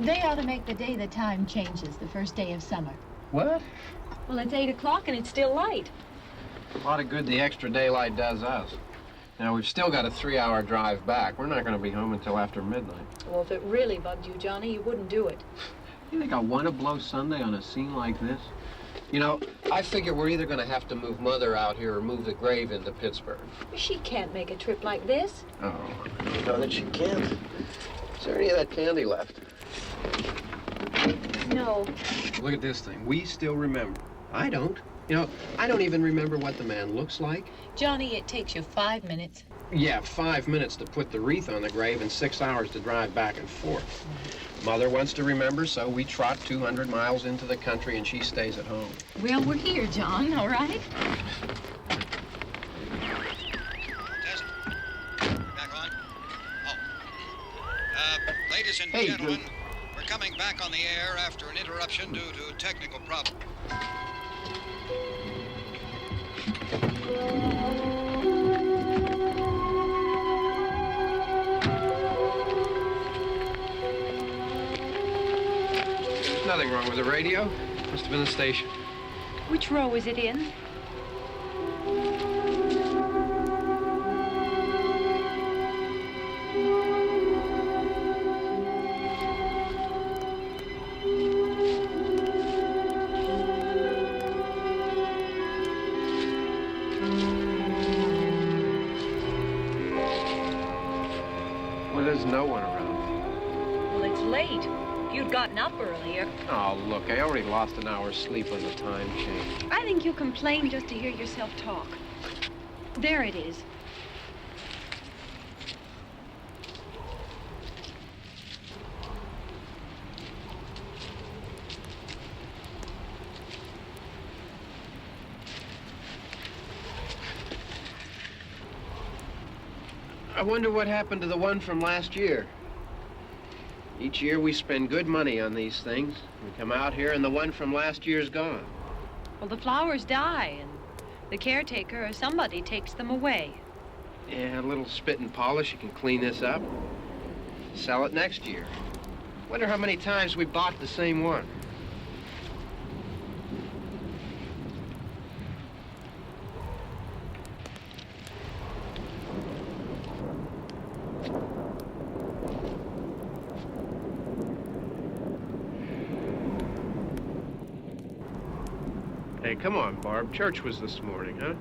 They ought to make the day the time changes, the first day of summer. What? Well, it's 8 o'clock and it's still light. A lot of good the extra daylight does us. Now, we've still got a 3-hour drive back. We're not going to be home until after midnight. Well, if it really bugged you, Johnny, you wouldn't do it. You think I want to blow Sunday on a scene like this? You know, I figure we're either going to have to move Mother out here or move the grave into Pittsburgh. She can't make a trip like this. Oh, you know that she can't. Is there any of that candy left? No. Look at this thing. We still remember. I don't. You know, I don't even remember what the man looks like. Johnny, it takes you 5 minutes. Yeah, 5 minutes to put the wreath on the grave and 6 hours to drive back and forth. Mother wants to remember, so we trot 200 miles into the country and she stays at home. Well, we're here, John, all right? Test. Back on. Oh. Ladies and gentlemen, we're coming back on the air after an interruption due to a technical problem. There's nothing wrong with the radio. Must have been the station. Which row is it in? Well, there's no one around. Well, it's late. If you'd gotten up earlier. Oh, look, I already lost an hour's sleep on the time change. I think you complain just to hear yourself talk. There it is. I wonder what happened to the one from last year. Each year we spend good money on these things. We come out here and the one from last year's gone. Well, the flowers die, and the caretaker or somebody takes them away. Yeah, a little spit and polish, you can clean this up. Sell it next year. Wonder how many times we bought the same one. Hey, come on, Barb. Church was this morning, huh?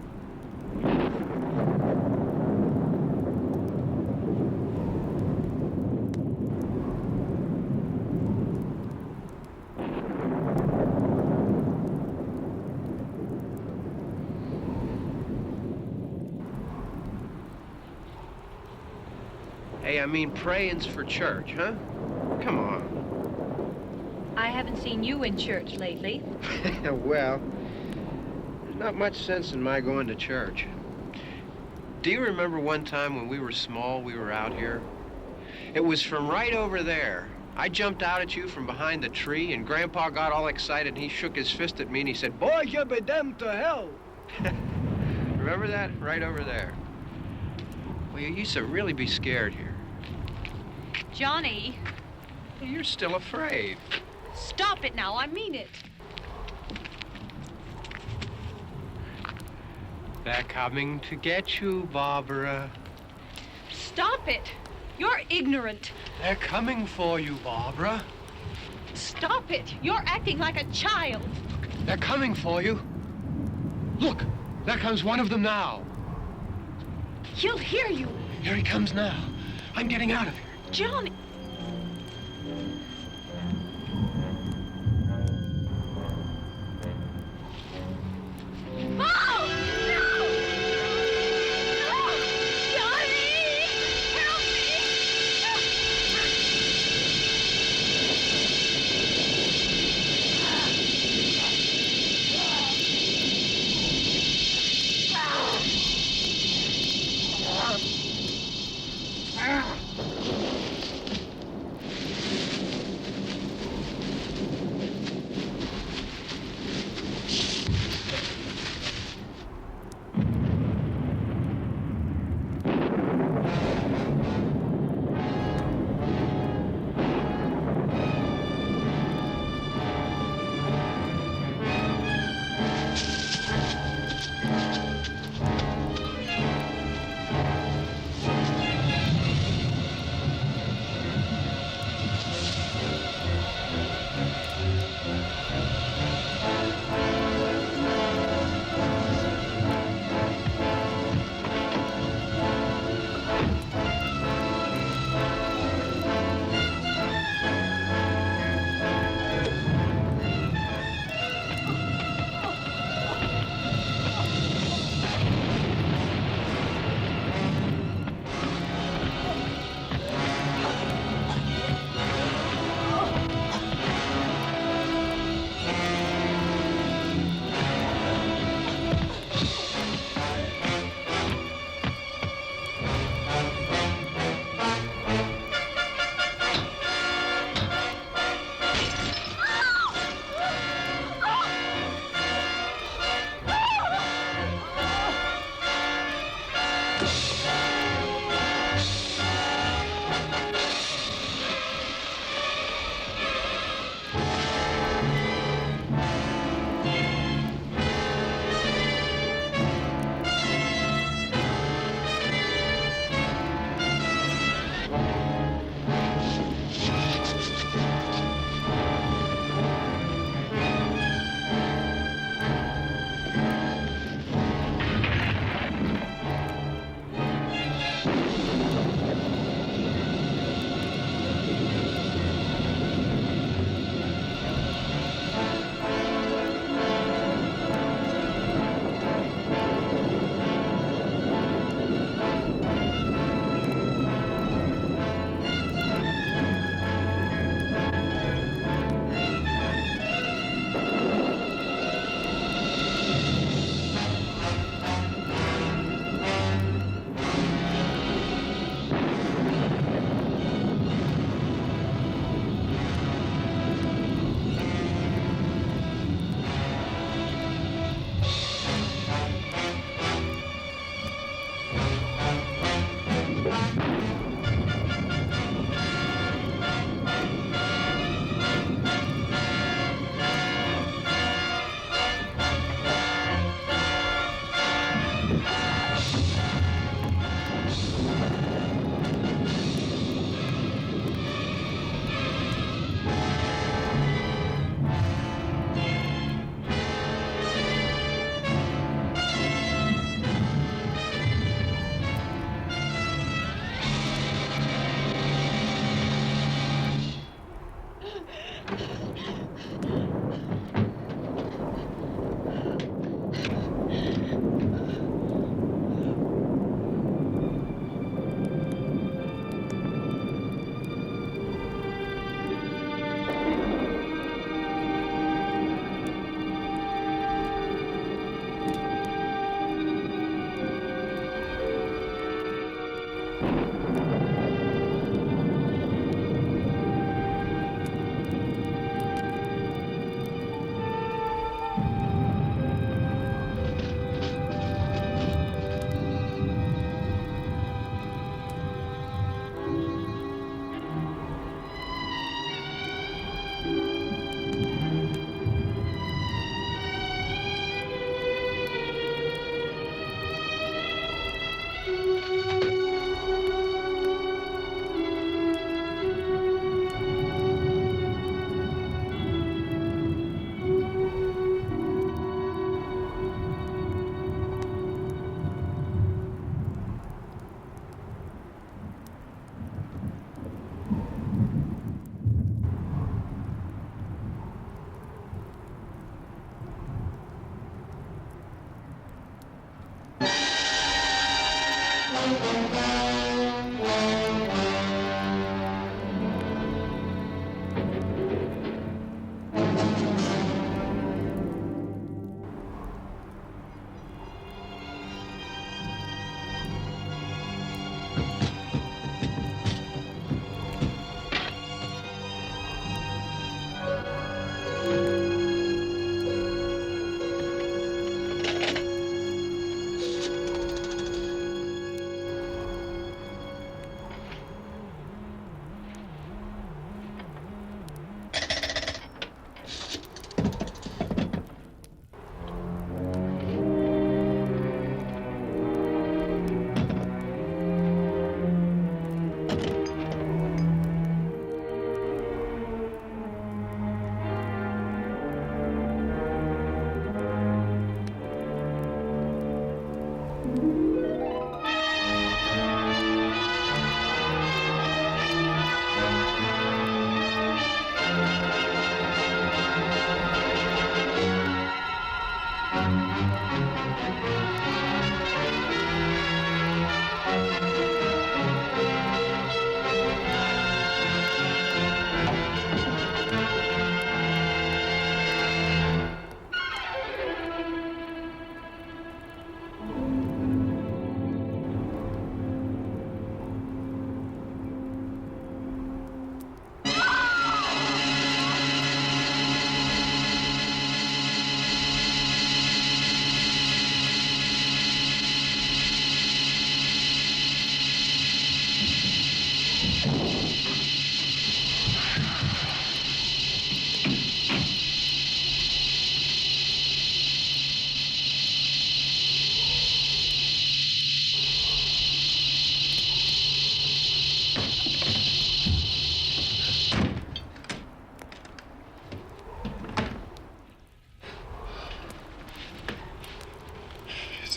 Hey, I mean praying's for church, huh? Come on. I haven't seen you in church lately. Well, there's not much sense in my going to church. Do you remember one time when we were small, we were out here? It was from right over there. I jumped out at you from behind the tree, and Grandpa got all excited, and he shook his fist at me, and he said, "Boy, you be damned to hell." Remember that? Right over there. Well, you used to really be scared here. Johnny, You're still afraid. stop it now. I mean it. They're coming to get you, Barbara. Stop it. You're ignorant. They're coming for you, Barbara. Stop it. You're acting like a child. They're coming for you. Look, there comes one of them now. He'll hear you. Here he comes now. I'm getting out of here. Johnny. Oh! No! No! Johnny! Help me!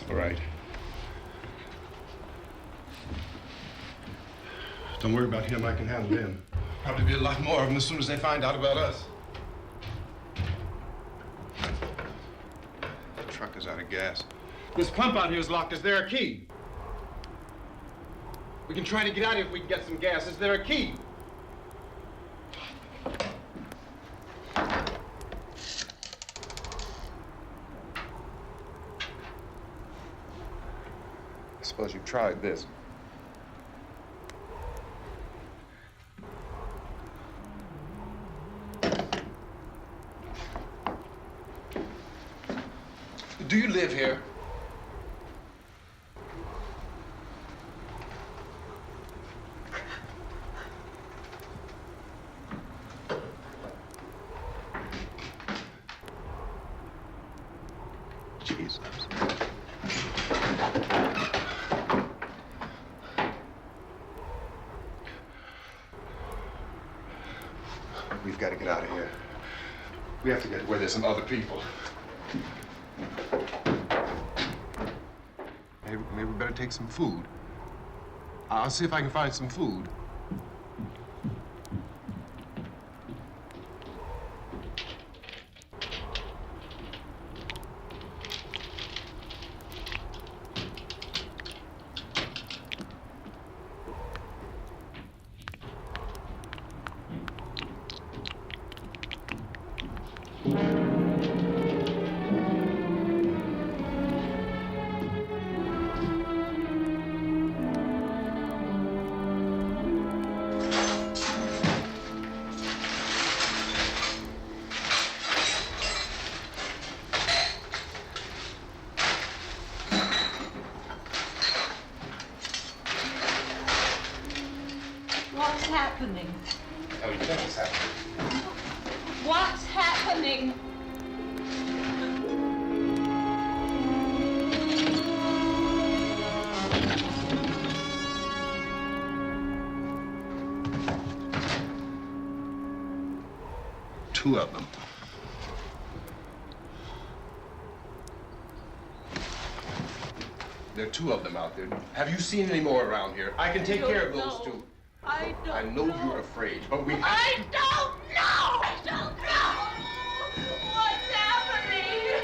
All right. Don't worry about him. I can handle him. Probably be a lot more of them as soon as they find out about us. The truck is out of gas. This pump out here is locked. Is there a key? We can try to get out of here if we can get some gas. Is there a key? I suppose you've tried this. Do you live here? Jesus. We've got to get out of here. We have to get where there's some other people. Maybe we better take some food. I'll see if I can find some food. What's happening? Tell you what's happening. What's happening? Two of them. There are two of them out there. Have you seen any more around here? I can take care of those two. I don't I know you're afraid, but we have I don't know! I don't know! What's happening?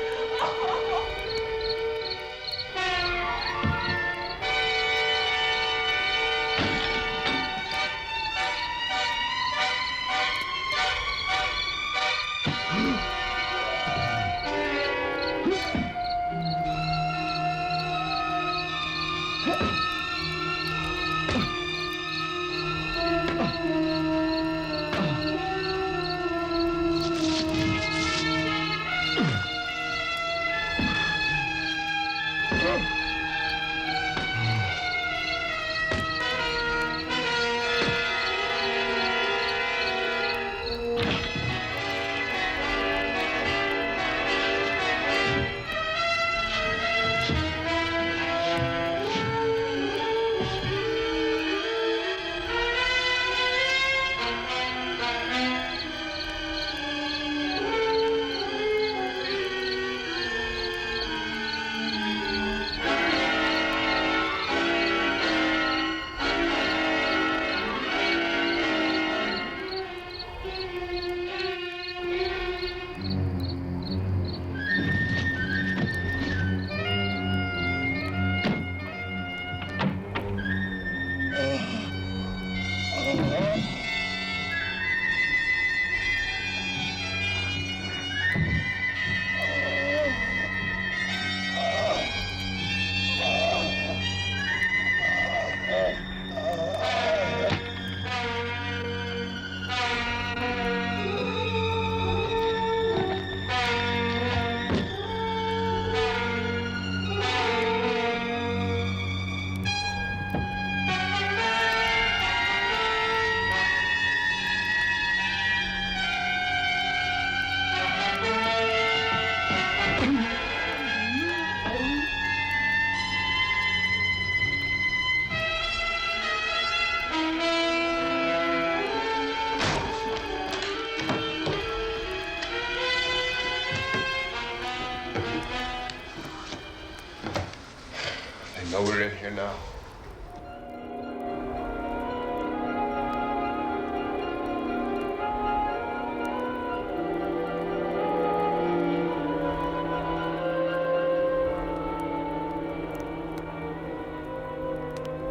now.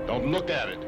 Don't look at it.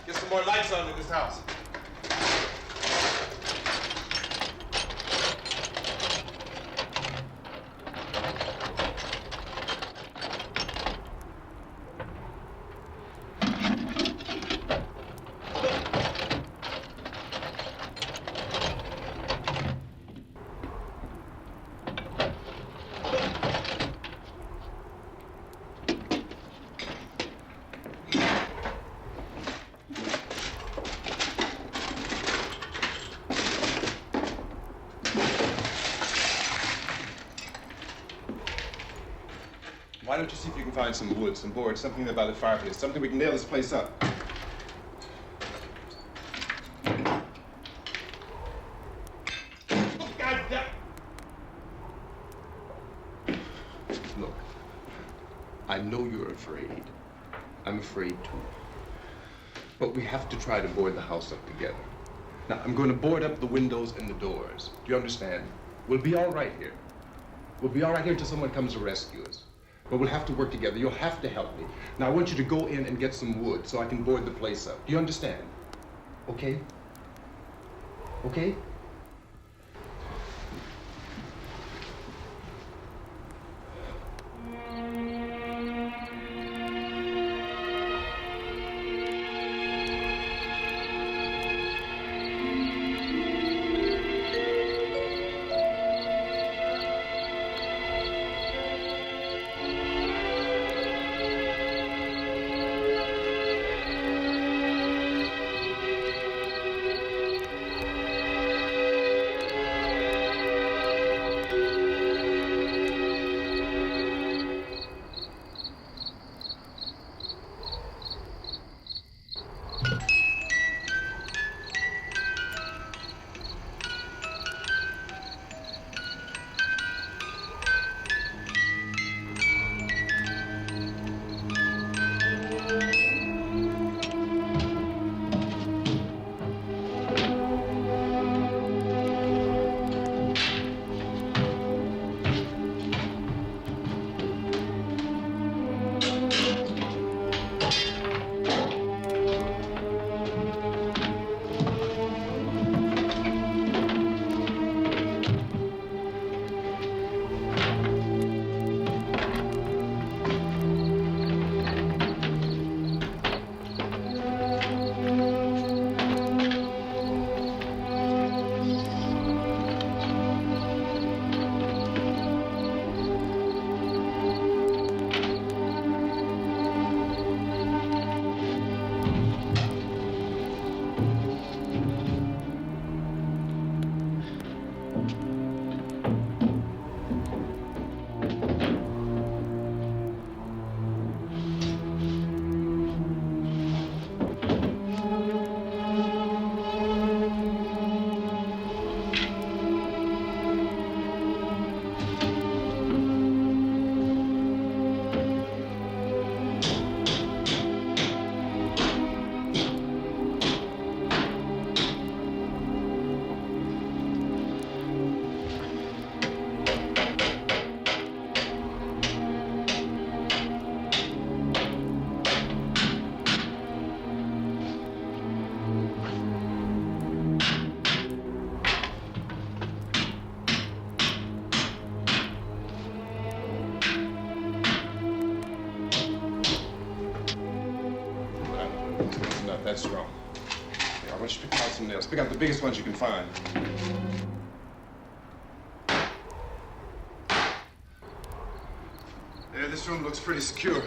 Get some more lights on in this house. Why don't you see if you can find some wood, some boards, something there by the fireplace, something we can nail this place up. God damn. Look, I know you're afraid. I'm afraid too. But we have to try to board the house up together. Now, I'm going to board up the windows and the doors. Do you understand? We'll be all right here. We'll be all right here until someone comes to rescue us. But we'll have to work together. You'll have to help me. Now, I want you to go in and get some wood so I can board the place up. Do you understand? Okay? Okay? That's wrong. Yeah, I want you to pick out some nails. Pick out the biggest ones you can find. Yeah, this room looks pretty secure.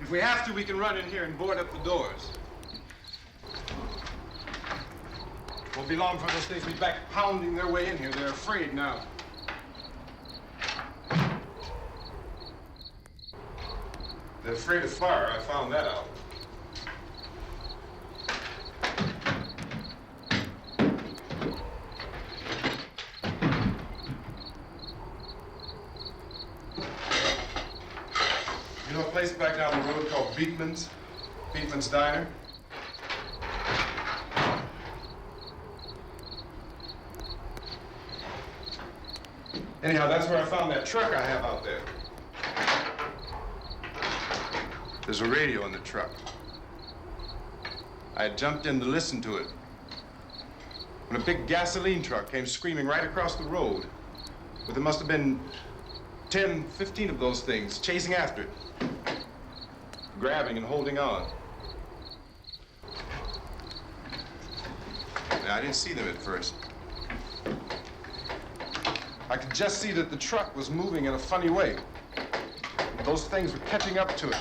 If we have to, we can run in here and board up the doors. Won't be long before those things will be back pounding their way in here. They're afraid now. They're afraid of fire. I found that out. You know a place back down the road called Beekman's? Beekman's Diner? Anyhow, that's where I found that truck I have out there. There's a radio in the truck. I had jumped in to listen to it when a big gasoline truck came screaming right across the road. But there must have been 10, 15 of those things chasing after it, grabbing and holding on. Now, I didn't see them at first. I could just see that the truck was moving in a funny way. Those things were catching up to it.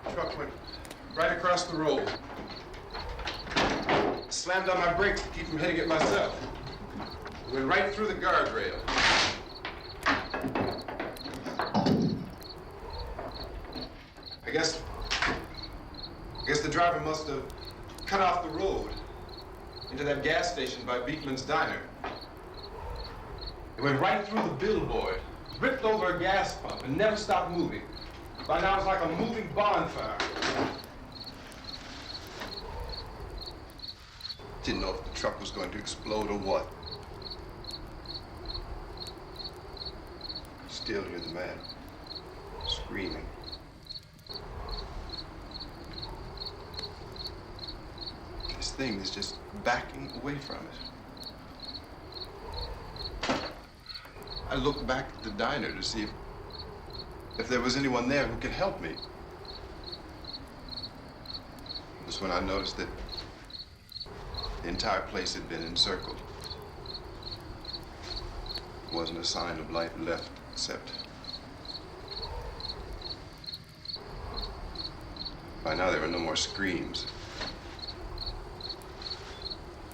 The truck went right across the road. Slammed on my brakes to keep from hitting it myself. Went right through the guardrail. I guess the driver must have cut off the road into that gas station by Beekman's Diner. It went right through the billboard, ripped over a gas pump, and never stopped moving. By now, it's like a moving bonfire. Didn't know if the truck was going to explode or what. Still hear the man screaming. This thing is just backing away from it. I looked back at the diner to see if there was anyone there who could help me. It was when I noticed that the entire place had been encircled. There wasn't a sign of life left except by now there were no more screams.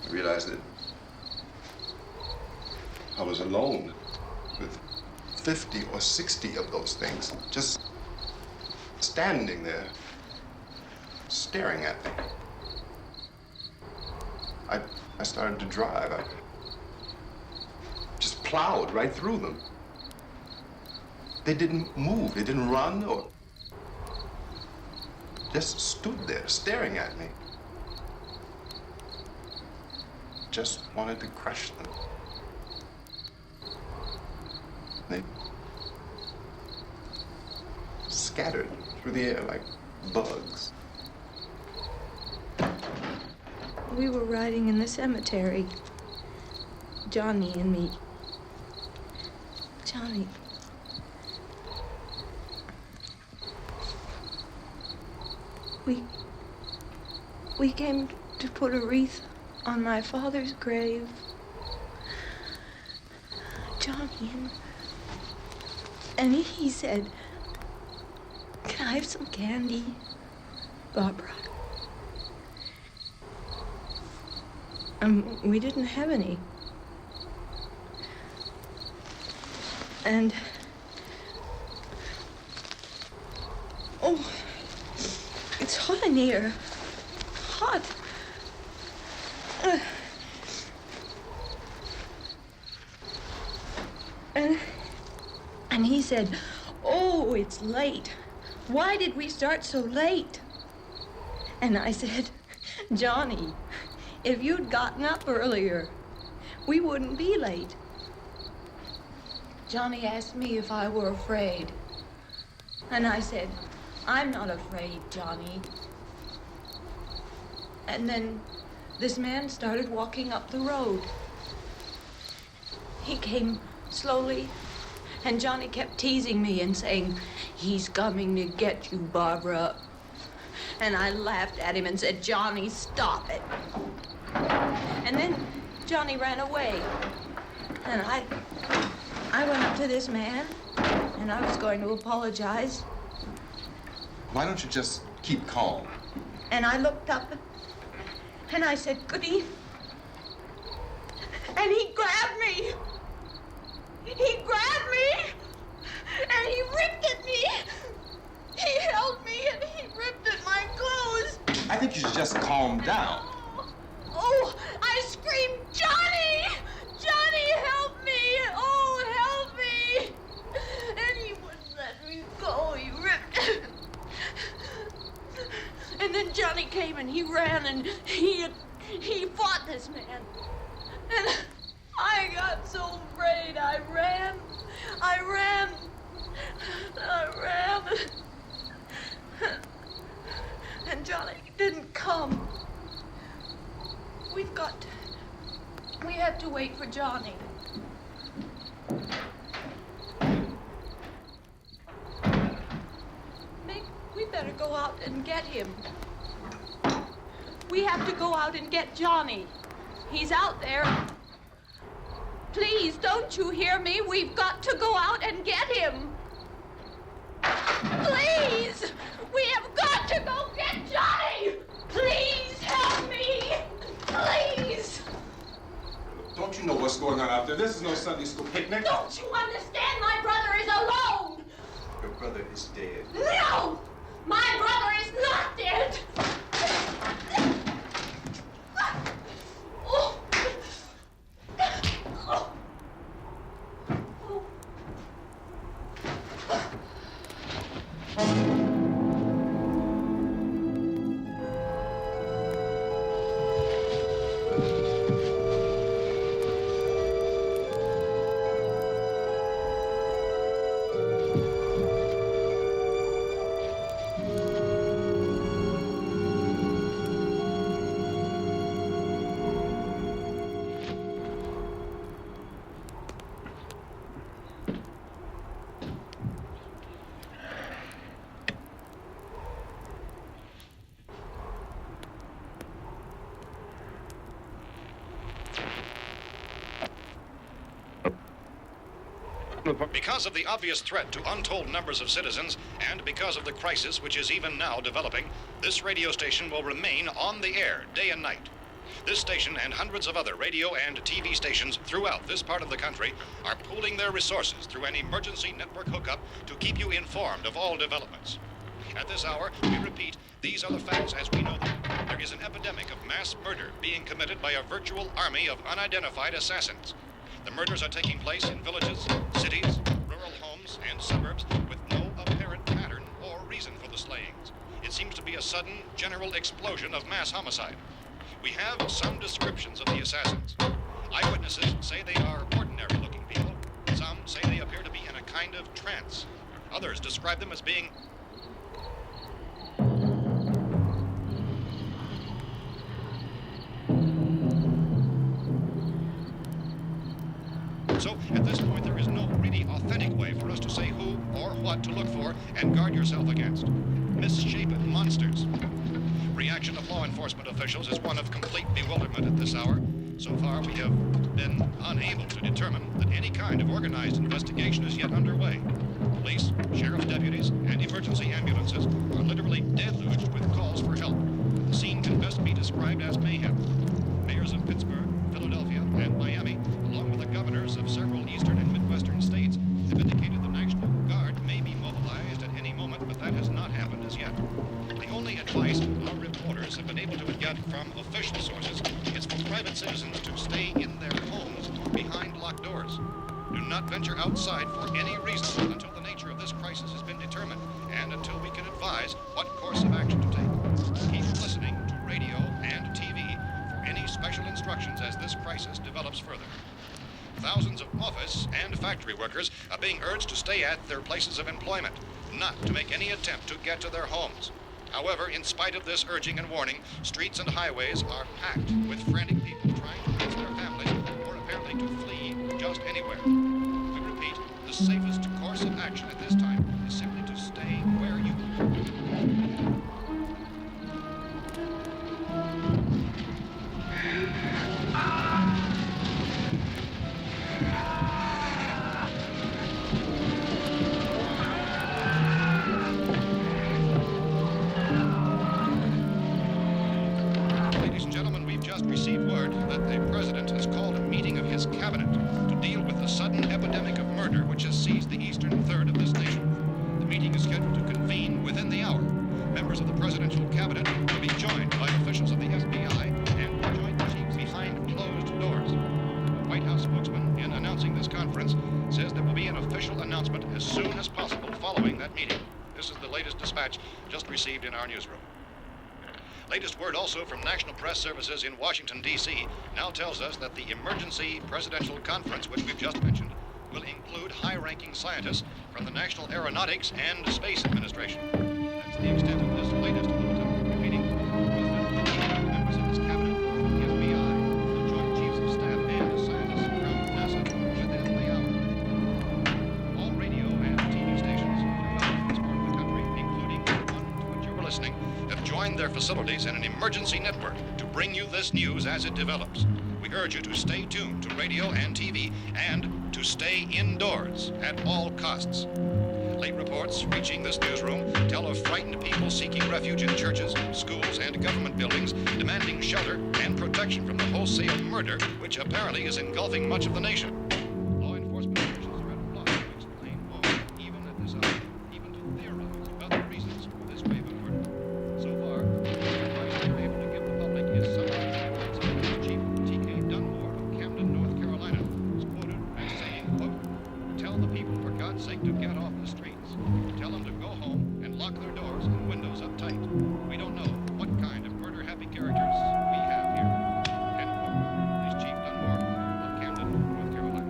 I realized that I was alone with 50 or 60 of those things, just standing there, staring at me. I started to drive. I just plowed right through them. They didn't move, they didn't run or just stood there staring at me. Just wanted to crush them. They scattered through the air like bugs. We were riding in the cemetery, Johnny and me. Johnny. We came to put a wreath on my father's grave. Johnny, and he said, "Can I have some candy, Barbara?" We didn't have any. And oh, it's hot in here. Hot. And he said, "Oh, it's late. Why did we start so late?" And I said, "Johnny, if you'd gotten up earlier, we wouldn't be late." Johnny asked me if I were afraid. And I said, "I'm not afraid, Johnny." And then this man started walking up the road. He came slowly And Johnny kept teasing me and saying, "He's coming to get you, Barbara." And I laughed at him and said, "Johnny, stop it." And then Johnny ran away. And I went up to this man, and I was going to apologize. Why don't you just keep calm? And I looked up, and I said, "Good evening." And he grabbed me. He grabbed me, and he ripped at me. He held me, and he ripped at my clothes. I think you should just calm down. Oh, I screamed, "Johnny! Johnny, help me! Oh, help me!" And he wouldn't let me go. He ripped. And then Johnny came and he ran and he fought this man. And I got so afraid. I ran. And Johnny didn't come. We have to wait for Johnny. We better go out and get him. We have to go out and get Johnny. He's out there. Please, don't you hear me? We've got to go out and get him. Please! We have got to go get Johnny! Please help me! Please! Don't you know what's going on out there? This is no Sunday school picnic. Don't you understand? My brother is alone! Your brother is dead. No! My brother is not dead! Oh. Oh. Because of the obvious threat to untold numbers of citizens, and because of the crisis which is even now developing, this radio station will remain on the air day and night. This station and hundreds of other radio and TV stations throughout this part of the country are pooling their resources through an emergency network hookup to keep you informed of all developments. At this hour, we repeat, these are the facts as we know them. There is an epidemic of mass murder being committed by a virtual army of unidentified assassins. The murders are taking place in villages, cities, rural homes, and suburbs with no apparent pattern or reason for the slayings. It seems to be a sudden, general explosion of mass homicide. We have some descriptions of the assassins. Eyewitnesses say they are ordinary-looking people. Some say they appear to be in a kind of trance. Others describe them as being So, at this point, there is no really authentic way for us to say who or what to look for and guard yourself against. Misshapen monsters. Reaction of law enforcement officials is one of complete bewilderment at this hour. So far, we have been unable to determine that any kind of organized investigation is yet underway. Police, sheriff's deputies, and emergency ambulances are literally deluged with calls for help. The scene can best be described as mayhem. Mayors of Pittsburgh, Philadelphia, and Miami, along with the governors of several eastern and midwestern states, have indicated the National Guard may be mobilized at any moment, but that has not happened as yet. The only advice our reporters have been able to get from official sources is for private citizens to stay in their homes behind locked doors. Do not venture outside for any reason until the nature of this crisis has been determined and until we can advise what course of action to take. Keep listening to radio and TV for any special instructions as this crisis develops further. Thousands of office and factory workers are being urged to stay at their places of employment, not to make any attempt to get to their homes. However, in spite of this urging and warning, streets and highways are packed with frantic people trying to reach their families or apparently to flee just anywhere. We repeat, the safest Ladies and gentlemen, we've just received word that the president has called a meeting of his cabinet to deal with the sudden epidemic of murder which has seized the eastern third of this nation. The meeting is scheduled to convene within the hour. Members of the presidential cabinet will be joined by officials of the FBI and joint chiefs behind closed doors. A White House spokesman, in announcing this conference, says there will be an official announcement as soon as possible following that meeting. This is the latest dispatch just received in our newsroom. Latest word also from National Press Services in Washington, D.C. now tells us that the emergency presidential conference, which we've just mentioned, will include high-ranking scientists from the National Aeronautics and Space Administration. That's the extent of this latest bulletin. Meeting members of this cabinet, the FBI, the Joint Chiefs of Staff, and scientists from NASA within the hour. All radio and TV stations throughout this part of the country, including the one to which you were listening, have joined their facilities in an emergency network to bring you this news as it develops. We urge you to stay tuned to radio and TV and to stay indoors at all costs. Late reports reaching this newsroom tell of frightened people seeking refuge in churches, schools, and government buildings, demanding shelter and protection from the wholesale murder which apparently is engulfing much of the nation. Law enforcement officials are at a loss to explain more, even at this hour, even to theorize about the reasons for this wave of murder. So far, the advice they're able to give the public is some Chief T.K. Dunmore of Camden, North Carolina, is quoted as saying, quote, "Tell the people, for God's sake, to get off the streets. Tell them to go home and lock their doors and windows up tight. We don't know what kind of murder-happy characters we have here." End quote. This Chief Dunmore of Camden, North Carolina.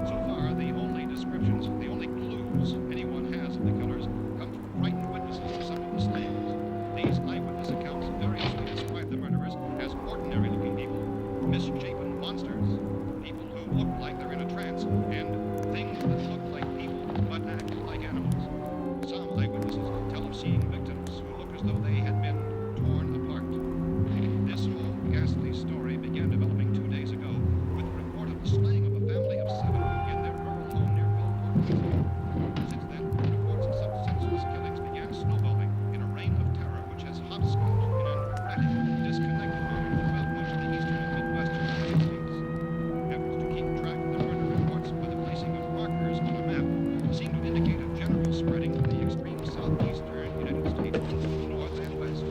So far, the only descriptions, the only clues anyone has of the killers come from frightened witnesses of some of the slayings. These eyewitness accounts variously describe the murderers as ordinary-looking people, misshapen monsters, people who look like they're in a trance, and things that look like people but act like animals. Some eyewitnesses tell of seeing victims who look as though they had been torn apart. This whole ghastly story began developing 2 days ago with the report of the slaying of a family of 7 in their rural home near Gulfport. Since then, reports of such senseless killings began snowballing in a reign of terror which has hopscotched in an erratic, disconnected manner throughout much of the eastern and midwestern United States. Efforts to keep track of the murder reports by the placing of markers on a map seem to indicate a general spreading of the extreme southeastern United States to the north and west.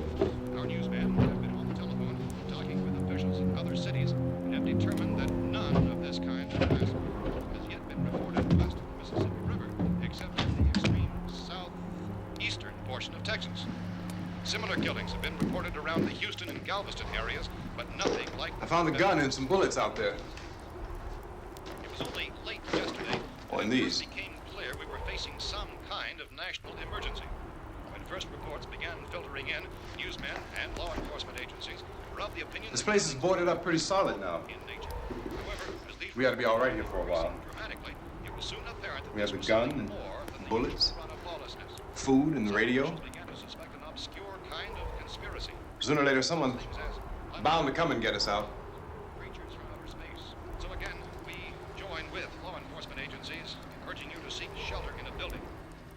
Our newsmen have been on the telephone talking with officials in other cities and have determined that none of this kind of massacre has yet been reported west of the Mississippi River, except in the extreme southeastern portion of Texas. Similar killings have been reported around the Houston and Galveston areas, but nothing like... I found a gun and some bullets out there. It was only late yesterday Oh, that and it these. first became clear we were facing some kind of national emergency. When first reports began filtering in, newsmen and law enforcement agencies were of the opinion This that place is boarded up pretty solid now. in nature. However, as these We ought to be all right here for a while. dramatically, it was soon apparent that We have this a was gun something and more than the bullets, usual run of lawlessness. food and the radio. Some officials began to suspect an obscure kind of conspiracy. Sooner or later, someone Things as bound to come and get us out. creatures from outer space. So again, we join with law enforcement agencies, urging you to seek shelter in a building.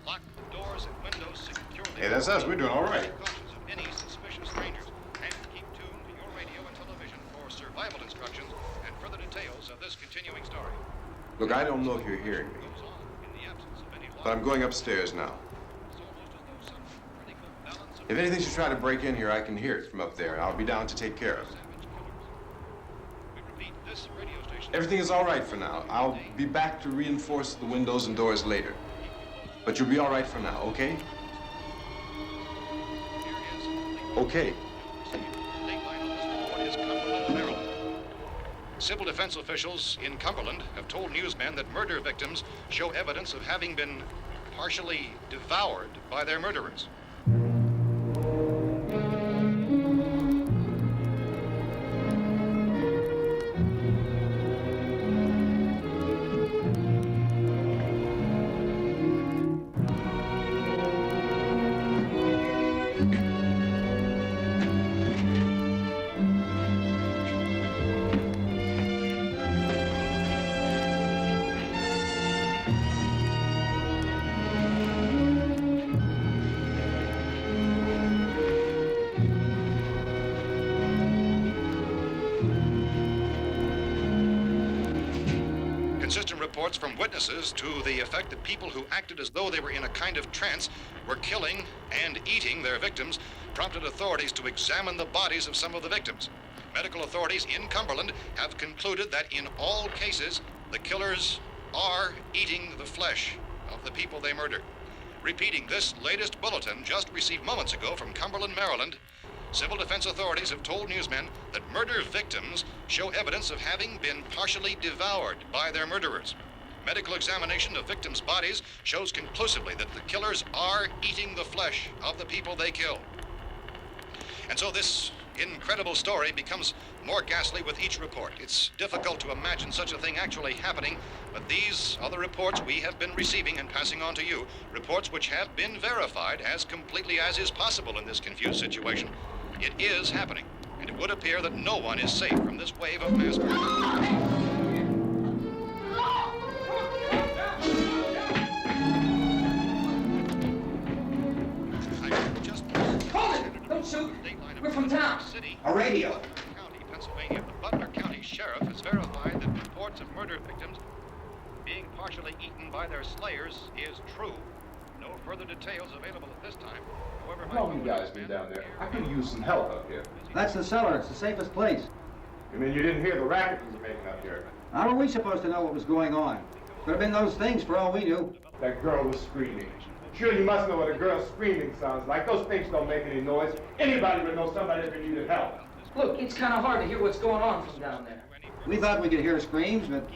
Lock the doors and windows securely. Hey, that's us. We're doing all right. Take cautions of any suspicious strangers, and keep tuned to your radio and television for survival instructions and further details of this continuing story. Look, I don't know if you're hearing me, Goes on in the absence of any law. but I'm going upstairs now. It's almost as though some critical balance of If anything should try to break in here, I can hear it from up there. I'll be down to take care of it. savage killers. We repeat, this radio station... Everything is all right for now. I'll be back to reinforce the windows and doors later. But you'll be all right for now, okay? Okay. Civil defense officials in Cumberland have told newsmen that murder victims show evidence of having been partially devoured by their murderers. reports from witnesses to the effect that people who acted as though they were in a kind of trance were killing and eating their victims prompted authorities to examine the bodies of some of the victims. Medical authorities in Cumberland have concluded that in all cases, the killers are eating the flesh of the people they murdered. Repeating this latest bulletin just received moments ago from Cumberland, Maryland, civil defense authorities have told newsmen that murder victims show evidence of having been partially devoured by their murderers. Medical examination of victims' bodies shows conclusively that the killers are eating the flesh of the people they kill. And so this incredible story becomes more ghastly with each report. It's difficult to imagine such a thing actually happening, but these are the reports we have been receiving and passing on to you, reports which have been verified as completely as is possible in this confused situation. It is happening, and it would appear that no one is safe from this wave of mass murder. Don't shoot! We're from town. A radio. County, Pennsylvania. The Butler County Sheriff has verified that reports of murder victims being partially eaten by their slayers is true. No further details available at this time. However, How long you guys been down there? I could use some help up here. That's the cellar. It's the safest place. You mean you didn't hear the racket we were making up here? How were we supposed to know what was going on? Could have been those things for all we knew. That girl was screaming. Sure, you must know what a girl screaming sounds like. Those things don't make any noise. Anybody would know somebody ever needed help. Look, it's kind of hard to hear what's going on from down there. We thought we could hear screams, but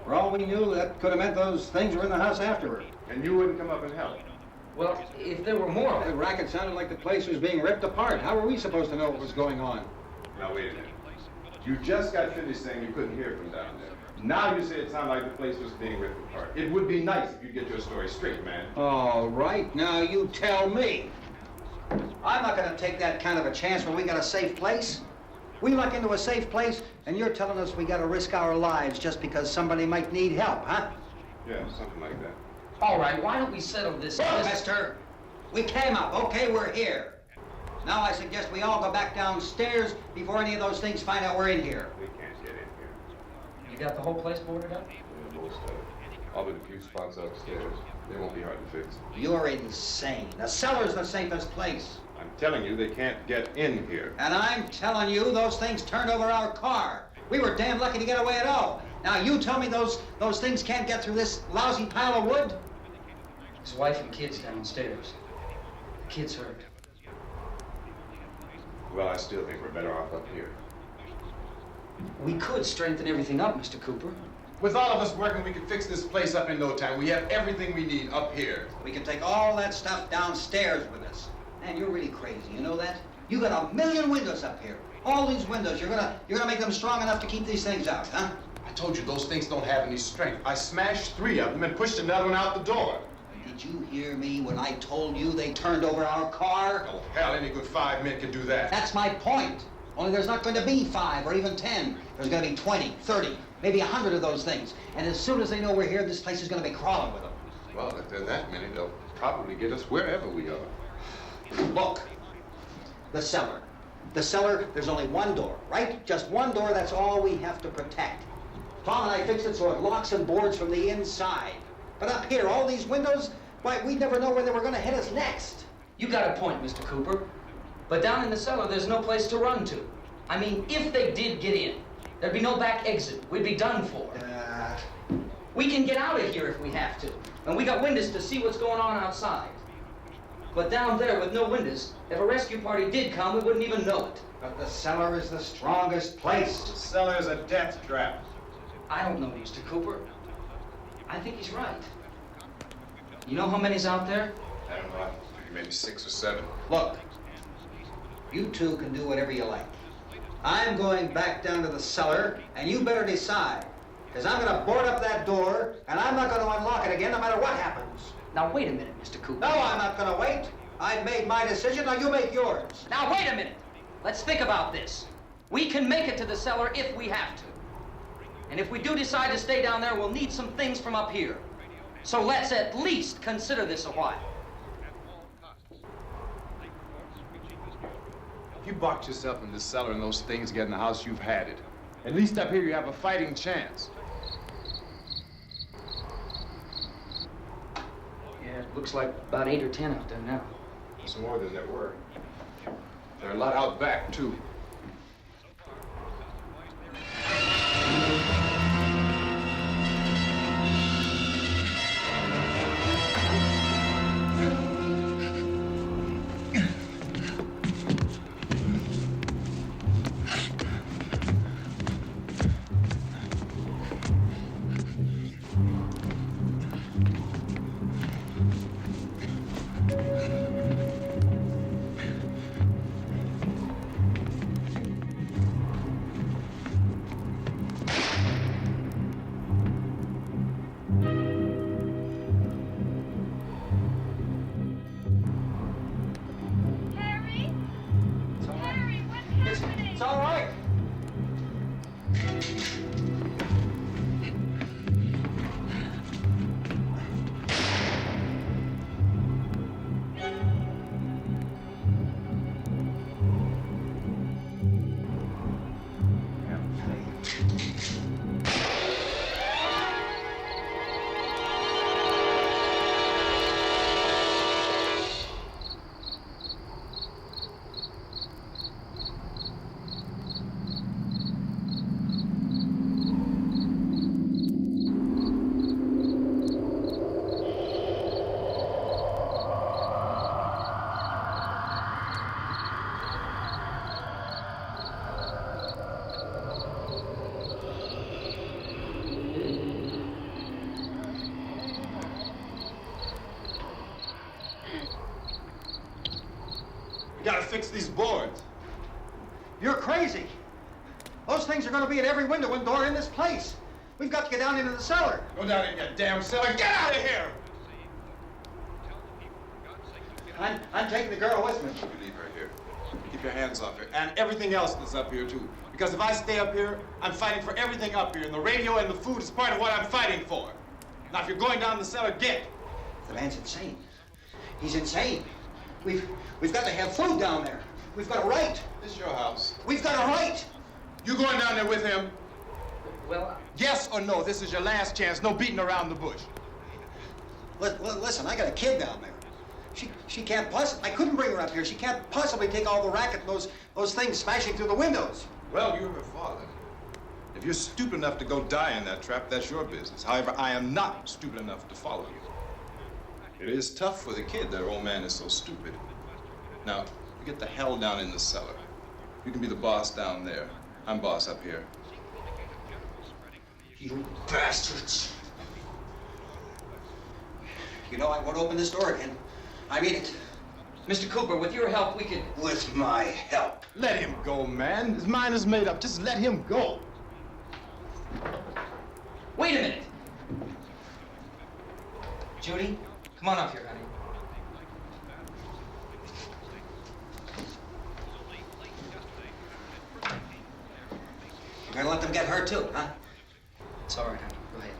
for all we knew, that could have meant those things were in the house afterward. And you wouldn't come up and help? Well, if there were more of The them. racket sounded like the place was being ripped apart. How were we supposed to know what was going on? Now, wait a minute. You just got finished saying you couldn't hear from down there. Now you say it sounded like the place was being ripped apart. It would be nice if you get your story straight, man. All right, now you tell me. I'm not going to take that kind of a chance when we got a safe place. We luck into a safe place, and you're telling us we got to risk our lives just because somebody might need help, huh? Yeah, something like that. All right, why don't we settle this? Look, mister, we came up. Okay, we're here. Now I suggest we all go back downstairs before any of those things find out we're in here. We can't get in here. You got the whole place boarded up? Yeah, most of it. All but a few spots upstairs. They won't be hard to fix. You're insane. The cellar's the safest place. I'm telling you, they can't get in here. And I'm telling you, those things turned over our car. We were damn lucky to get away at all. Now you tell me those things can't get through this lousy pile of wood? His wife and kids downstairs. The kid's hurt. Well, I still think we're better off up here. We could strengthen everything up, Mr. Cooper. With all of us working, we could fix this place up in no time. We have everything we need up here. We can take all that stuff downstairs with us. Man, you're really crazy, you know that? You got 1,000,000 windows up here. All these windows, you're gonna make them strong enough to keep these things out, huh? I told you those things don't have any strength. I smashed 3 of them and pushed another one out the door. Did you hear me when I told you they turned over our car? Oh, hell, any good 5 men can do that. That's my point. Only there's not going to be 5 or even 10. There's going to be 20, 30, maybe 100 of those things. And as soon as they know we're here, this place is going to be crawling with them. Well, if there are that many, they'll probably get us wherever we are. Look, the cellar. The cellar, there's only one door, right? Just one door, that's all we have to protect. Tom and I fixed it so it locks and boards from the inside. But up here, all these windows, why, we'd never know where they were going to hit us next. You got a point, Mr. Cooper. But down in the cellar, there's no place to run to. I mean, if they did get in, there'd be no back exit. We'd be done for. We can get out of here if we have to. And we got windows to see what's going on outside. But down there with no windows, if a rescue party did come, we wouldn't even know it. But the cellar is the strongest place. The cellar is a death trap. I don't know, Mr. Cooper. I think he's right. You know how many's out there? I don't know. Maybe 6 or 7. Look, you two can do whatever you like. I'm going back down to the cellar, and you better decide. Because I'm going to board up that door, and I'm not going to unlock it again no matter what happens. Now, wait a minute, Mr. Cooper. No, I'm not going to wait. I've made my decision, now you make yours. Now, wait a minute. Let's think about this. We can make it to the cellar if we have to. And if we do decide to stay down there, we'll need some things from up here. So let's at least consider this a while. If you box yourself in the cellar and those things get in the house, you've had it. At least up here you have a fighting chance. Looks like about 8 or 10 out there now. It's more than there were. There are a lot out back, too. It's all right. We gotta fix these boards. You're crazy. Those things are going to be at every window and door in this place. We've got to get down into the cellar. Go down in your damn cellar. Get out of here! I'm taking the girl with me. You leave her here. Keep your hands off her. And everything else that's up here, too. Because if I stay up here, I'm fighting for everything up here. And the radio and the food is part of what I'm fighting for. Now, if you're going down the cellar, get. The man's insane. He's insane. We've got to have food down there. We've got a right. This is your house. We've got a right. You going down there with him? Well, Yes or no? This is your last chance. No beating around the bush. Listen, I got a kid down there. She can't possibly. I couldn't bring her up here. She can't possibly take all the racket and those things smashing through the windows. Well, you're her father. If you're stupid enough to go die in that trap, that's your business. However, I am not stupid enough to follow you. It is tough for the kid that old man is so stupid. Now, you get the hell down in the cellar. You can be the boss down there. I'm boss up here. You bastards. You know, I won't open this door again. I mean it. Mr. Cooper, with your help, we could... With my help. Let him go, man. His mind is made up. Just let him go. Wait a minute. Judy, come on up here, honey. You're gonna let them get hurt too, huh? It's all right, honey. Go ahead.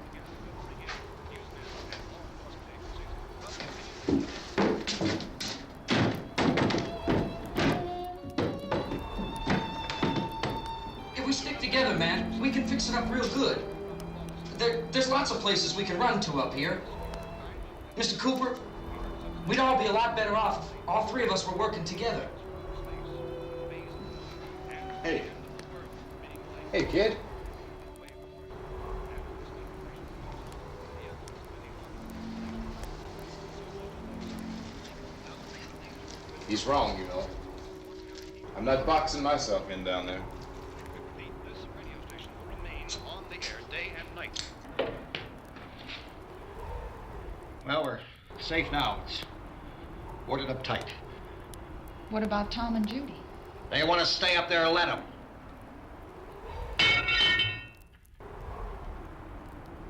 If we stick together, man, we can fix it up real good. There's lots of places we can run to up here. Mr. Cooper, we'd all be a lot better off if all three of us were working together. Hey. Hey, kid. He's wrong, you know. I'm not boxing myself in down there. This radio station will remain on the air day and night. Well, we're safe now. It's boarded up tight. What about Tom and Judy? They want to stay up there and let them.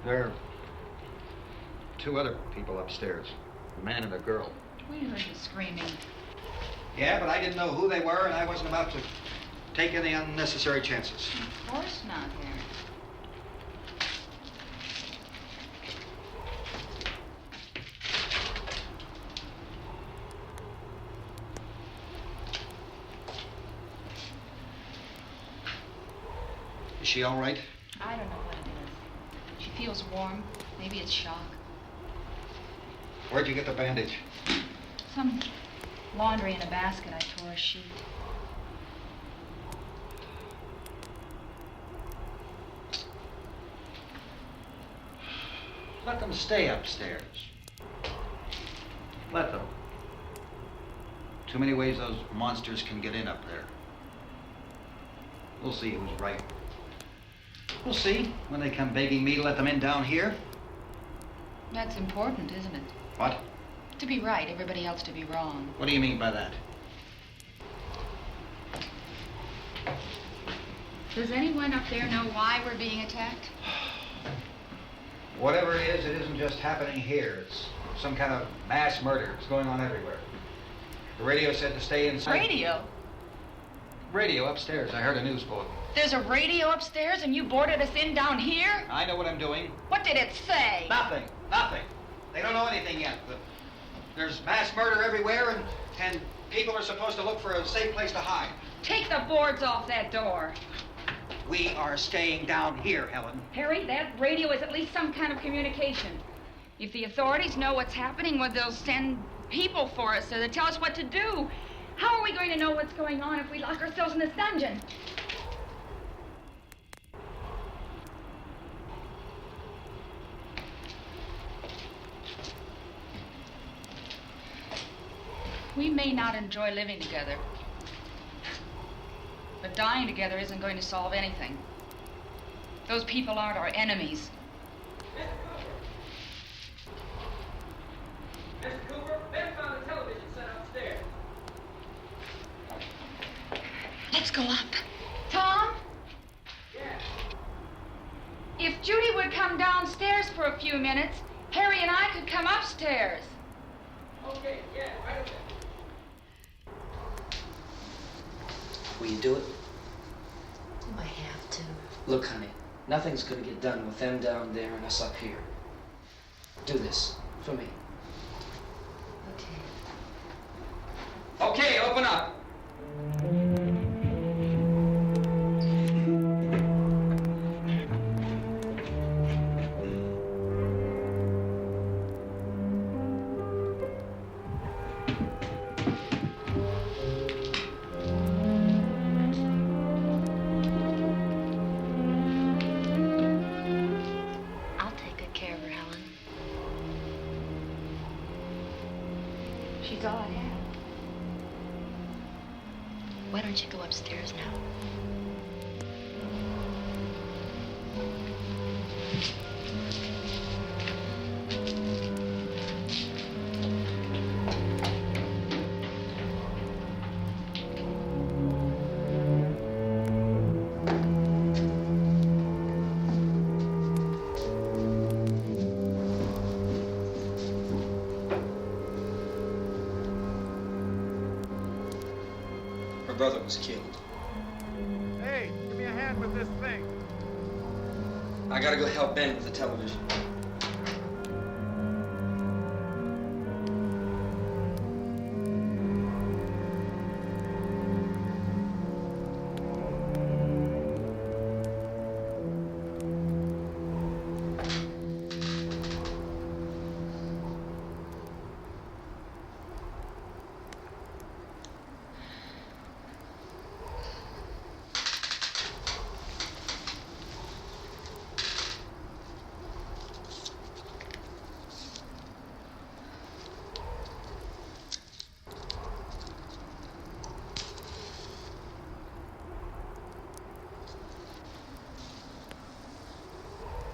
There are two other people upstairs, a man and a girl. We heard you screaming. Yeah, but I didn't know who they were, and I wasn't about to take any unnecessary chances. Of course not, Harry. Is she all right? I don't know what it is. She feels warm. Maybe it's shock. Where'd you get the bandage? Some laundry in a basket. I tore a sheet. Let them stay upstairs. Let them. Too many ways those monsters can get in up there. We'll see who's right. We'll see when they come begging me to let them in down here. That's important, isn't it? What? To be right, everybody else to be wrong. What do you mean by that? Does anyone up there know why we're being attacked? Whatever it isn't just happening here. It's some kind of mass murder. It's going on everywhere. The radio said to stay inside. Radio? Radio upstairs. I heard a news bulletin. There's a radio upstairs and you boarded us in down here? I know what I'm doing. What did it say? Nothing. Nothing. They don't know anything yet. There's mass murder everywhere, and people are supposed to look for a safe place to hide. Take the boards off that door. We are staying down here, Helen. Harry, that radio is at least some kind of communication. If the authorities know what's happening, well, they'll send people for us so they'll tell us what to do. How are we going to know what's going on if we lock ourselves in this dungeon? We may not enjoy living together, but dying together isn't going to solve anything. Those people aren't our enemies. Mr. Cooper, Ben found a television set upstairs. Let's go up. Tom? Yeah. If Judy would come downstairs for a few minutes, Harry and I could come upstairs. Okay, yeah, right away. Will you do it? Do I have to? Look, honey, nothing's gonna get done with them down there and us up here. Do this for me. Okay. Okay, open up. I'll take good care of her, Helen. She's all I have. Why don't you go upstairs now? Her brother was killed. Hey, give me a hand with this thing. I gotta go help Ben with the television.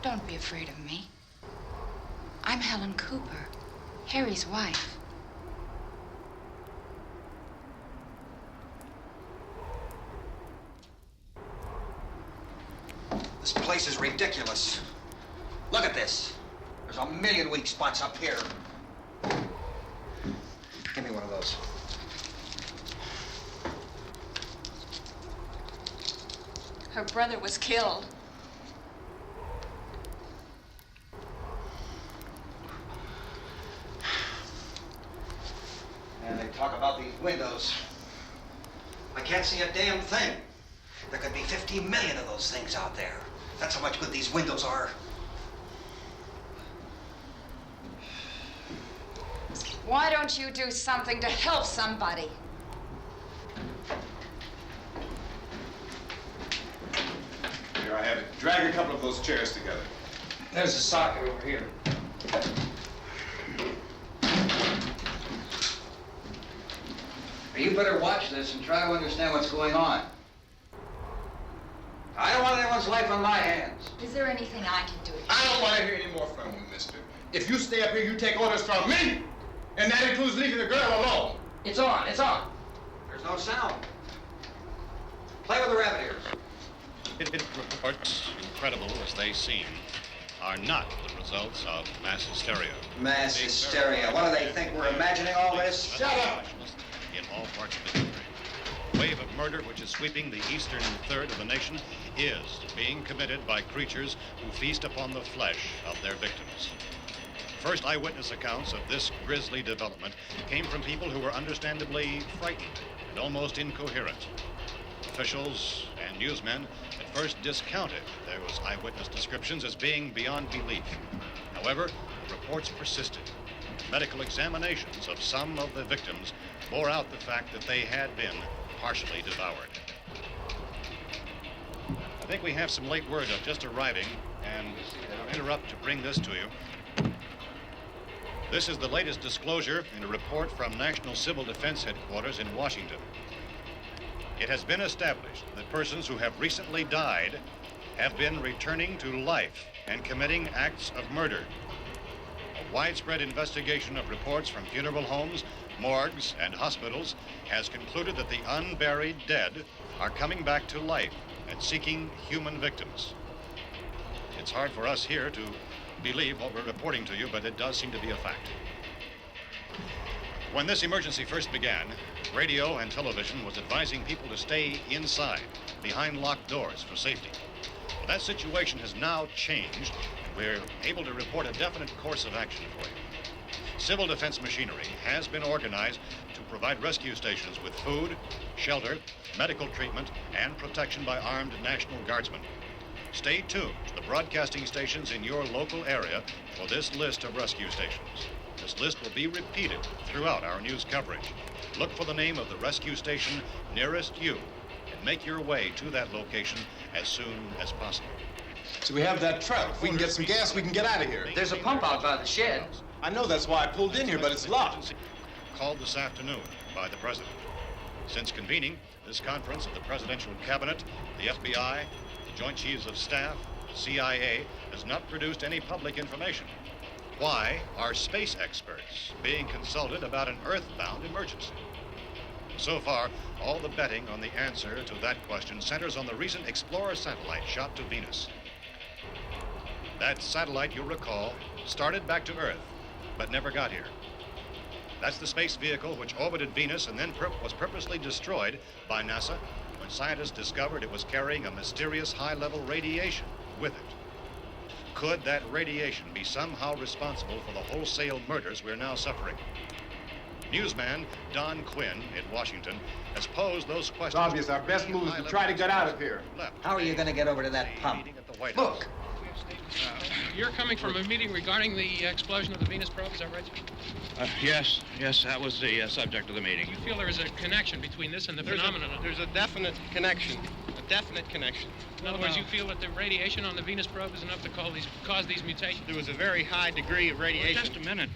Don't be afraid of me. I'm Helen Cooper, Harry's wife. This place is ridiculous. Look at this. There's a million weak spots up here. Give me one of those. Her brother was killed. And they talk about these windows. I can't see a damn thing. There could be 50 million of those things out there. That's how much good these windows are. Why don't you do something to help somebody? Here, I have it. Drag a couple of those chairs together. There's a socket over here. You better watch this and try to understand what's going on. I don't want anyone's life on my hands. Is there anything I can do? I don't want to hear any more from you, mister. If you stay up here, you take orders from me. And that includes leaving the girl alone. It's on, it's on. There's no sound. Play with the rabbit ears. Reports, incredible as they seem, are not the results of mass hysteria. Mass hysteria. What do they think? We're imagining all this? Shut up! In all parts of the country. The wave of murder which is sweeping the eastern third of the nation is being committed by creatures who feast upon the flesh of their victims. First eyewitness accounts of this grisly development came from people who were understandably frightened and almost incoherent. Officials and newsmen at first discounted those eyewitness descriptions as being beyond belief. However, the reports persisted. Medical examinations of some of the victims bore out the fact that they had been partially devoured. I think we have some late word of just arriving, and I'll interrupt to bring this to you. This is the latest disclosure in a report from National Civil Defense Headquarters in Washington. It has been established that persons who have recently died have been returning to life and committing acts of murder. A widespread investigation of reports from funeral homes, morgues, and hospitals has concluded that the unburied dead are coming back to life and seeking human victims. It's hard for us here to believe what we're reporting to you, but it does seem to be a fact. When this emergency first began, radio and television was advising people to stay inside, behind locked doors for safety. But that situation has now changed. We're able to report a definite course of action for you. Civil defense machinery has been organized to provide rescue stations with food, shelter, medical treatment, and protection by armed National Guardsmen. Stay tuned to the broadcasting stations in your local area for this list of rescue stations. This list will be repeated throughout our news coverage. Look for the name of the rescue station nearest you and make your way to that location as soon as possible. So we have that truck. If we can get some gas, we can get out of here. There's a pump out by the shed. I know, that's why I pulled in here, but it's locked. Called this afternoon by the President. Since convening this conference of the Presidential Cabinet, the FBI, the Joint Chiefs of Staff, the CIA has not produced any public information. Why are space experts being consulted about an Earth-bound emergency? So far, all the betting on the answer to that question centers on the recent Explorer satellite shot to Venus. That satellite, you'll recall, started back to Earth, but never got here. That's the space vehicle which orbited Venus and then was purposely destroyed by NASA when scientists discovered it was carrying a mysterious high-level radiation with it. Could that radiation be somehow responsible for the wholesale murders we're now suffering? Newsman Don Quinn in Washington has posed those questions. It's obvious our best move is to try to get out of here. How are you going to get over to that pump? Look! You're coming from a meeting regarding the explosion of the Venus probe, is that right? Yes, that was the subject of the meeting. You feel there is a connection between this and the phenomenon? There's a definite connection. A definite connection. In other words, you feel that the radiation on the Venus probe is enough to cause these mutations? There was a very high degree of radiation. Well, just a minute.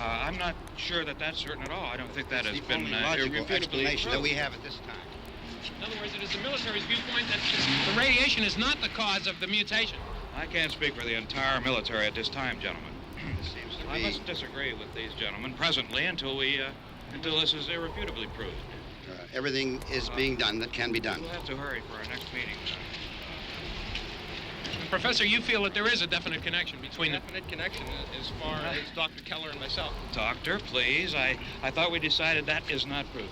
I'm not sure that that's certain at all. I don't think that has been logical explanation that we have at this time. In other words, it is the military's viewpoint that the radiation is not the cause of the mutation. I can't speak for the entire military at this time, gentlemen. I must disagree with these gentlemen presently until this is irrefutably proved. Everything is being done that can be done. We'll have to hurry for our next meeting. Professor, you feel that there is a definite connection between the... Definite connection as far as Dr. Keller and myself. Doctor, please. I thought we decided that is not proved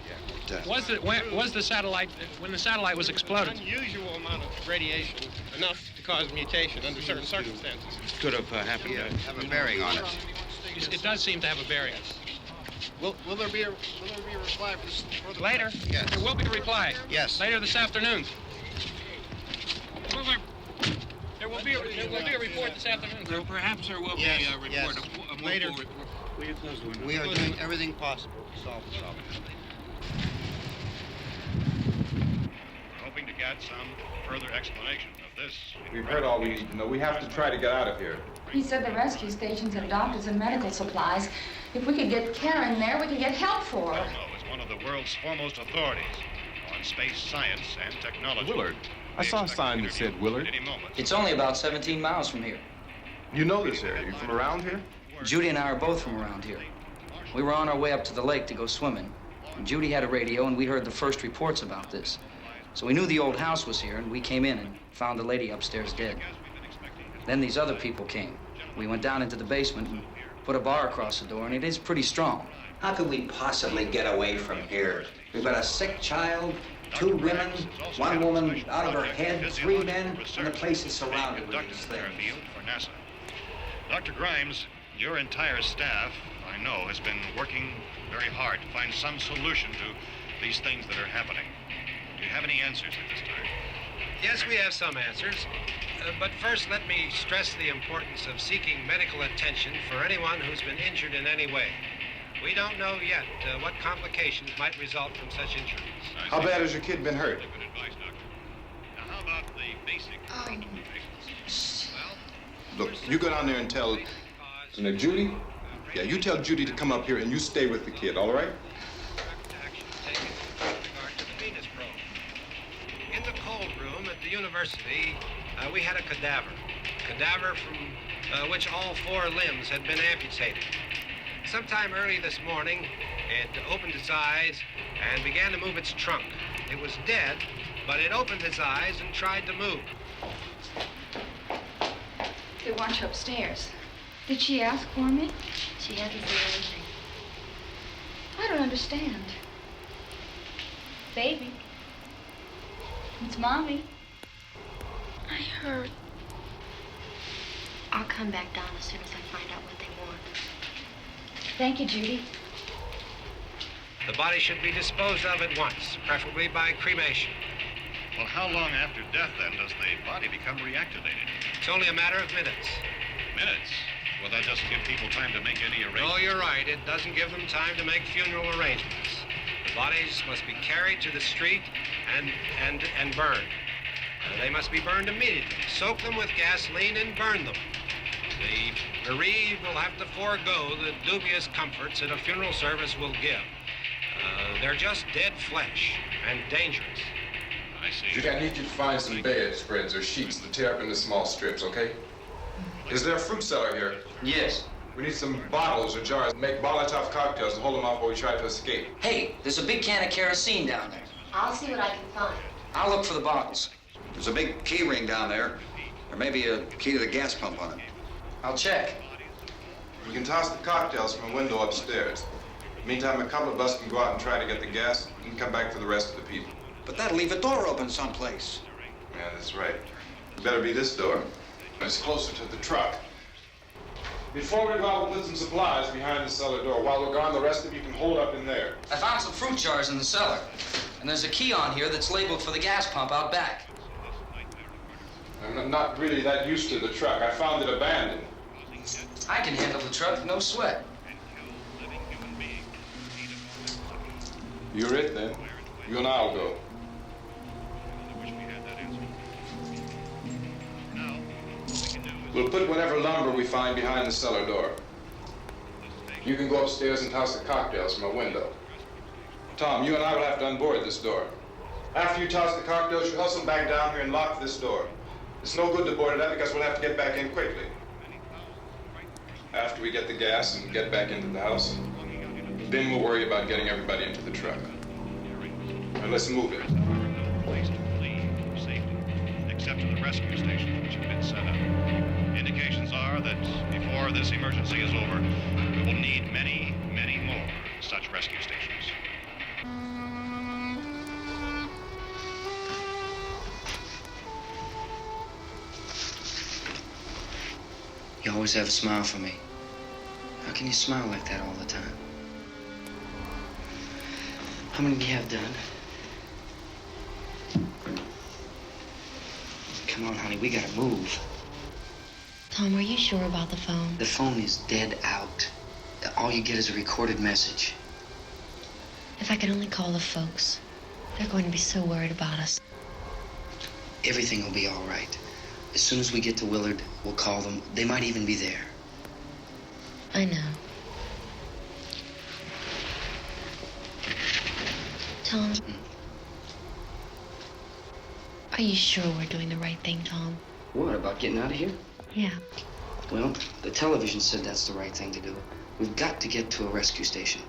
yet. Was the satellite, when the satellite was exploded? An unusual amount of radiation, enough to cause mutation under certain circumstances. Could have happened. Have a bearing on it. It does seem to have a bearing. Will there be a reply for this? Later? Yes. There will be a reply. Yes. Later this afternoon. There will be a report this afternoon. Perhaps there will be a report. Later. Will you close the window? We are doing everything possible to solve the problem. We're hoping to get some further explanation of this. We've heard all we need to know. We have to try to get out of here. He said the rescue stations have doctors and medical supplies. If we could get care in there, we could get help for her. No, it's one of the world's foremost authorities on space science and technology. Willard. I saw a sign that said Willard. It's only about 17 miles from here. You know this area. You from around here? Judy and I are both from around here. We were on our way up to the lake to go swimming. And Judy had a radio, and we heard the first reports about this. So we knew the old house was here, and we came in and found the lady upstairs dead. Then these other people came. We went down into the basement and put a bar across the door, and it is pretty strong. How could we possibly get away from here? We've got a sick child, 2 women, 1 woman out of her head, 3 men, and the place is surrounded with these things. For NASA. Dr. Grimes, your entire staff, I know, has been working very hard to find some solution to these things that are happening. Do you have any answers at this time? Yes, we have some answers. But first, let me stress the importance of seeking medical attention for anyone who's been injured in any way. We don't know yet what complications might result from such injuries. How bad has your kid been hurt? Good advice, Doctor. Now, how about the basic complications? Look, you go down there and tell... Now, Judy? Yeah, you tell Judy to come up here and you stay with the kid, all right? In the cold room at the university, we had a cadaver from which all 4 limbs had been amputated. Sometime early this morning, it opened its eyes and began to move its trunk. It was dead, but it opened its eyes and tried to move. They want you upstairs. Did she ask for me? She hasn't said anything. I don't understand. Baby. It's Mommy. I heard. I'll come back down as soon as I find out what they want. Thank you, Judy. The body should be disposed of at once, preferably by cremation. Well, how long after death, then, does the body become reactivated? It's only a matter of minutes. Minutes? Well, that doesn't give people time to make any arrangements. Oh, you're right. It doesn't give them time to make funeral arrangements. The bodies must be carried to the street and burned. They must be burned immediately. Soak them with gasoline and burn them. The bereaved will have to forego the dubious comforts that a funeral service will give. They're just dead flesh and dangerous. I see. Judy, I need you to find some bedspreads or sheets to tear up into small strips, okay? Is there a fruit cellar here? Yes. We need some bottles or jars. Make Molotov cocktails and hold them off while we try to escape. Hey, there's a big can of kerosene down there. I'll see what I can find. I'll look for the bottles. There's a big key ring down there. There may be a key to the gas pump on it. I'll check. We can toss the cocktails from a window upstairs. Meantime, a couple of us can go out and try to get the gas and come back for the rest of the people. But that'll leave a door open someplace. Yeah, that's right. It better be this door. It's closer to the truck. Before we go out, we'll put some supplies behind the cellar door. While we're gone, the rest of you can hold up in there. I found some fruit jars in the cellar. And there's a key on here that's labeled for the gas pump out back. I'm not really that used to the truck. I found it abandoned. I can handle the truck, no sweat. You're it, then. You and I'll go. We'll put whatever lumber we find behind the cellar door. You can go upstairs and toss the cocktails from a window. Tom, you and I will have to unboard this door. After you toss the cocktails, you hustle back down here and lock this door. It's no good to board it up because we'll have to get back in quickly. After we get the gas and get back into the house, then we'll worry about getting everybody into the truck. Now let's move it. No place to flee for safety, except to the rescue stations which have been set up. Indications are that before this emergency is over, we will need many, many more such rescue stations. You always have a smile for me. How can you smile like that all the time? How many do you have done? Come on, honey, we gotta move. Tom, are you sure about the phone? The phone is dead out. all you get is a recorded message. If I could only call the folks. They're going to be so worried about us. Everything will be all right. As soon as we get to Willard, we'll call them. They might even be there. I know. Tom? Are you sure we're doing the right thing, Tom? What, about getting out of here? Yeah. Well, the television said that's the right thing to do. We've got to get to a rescue station.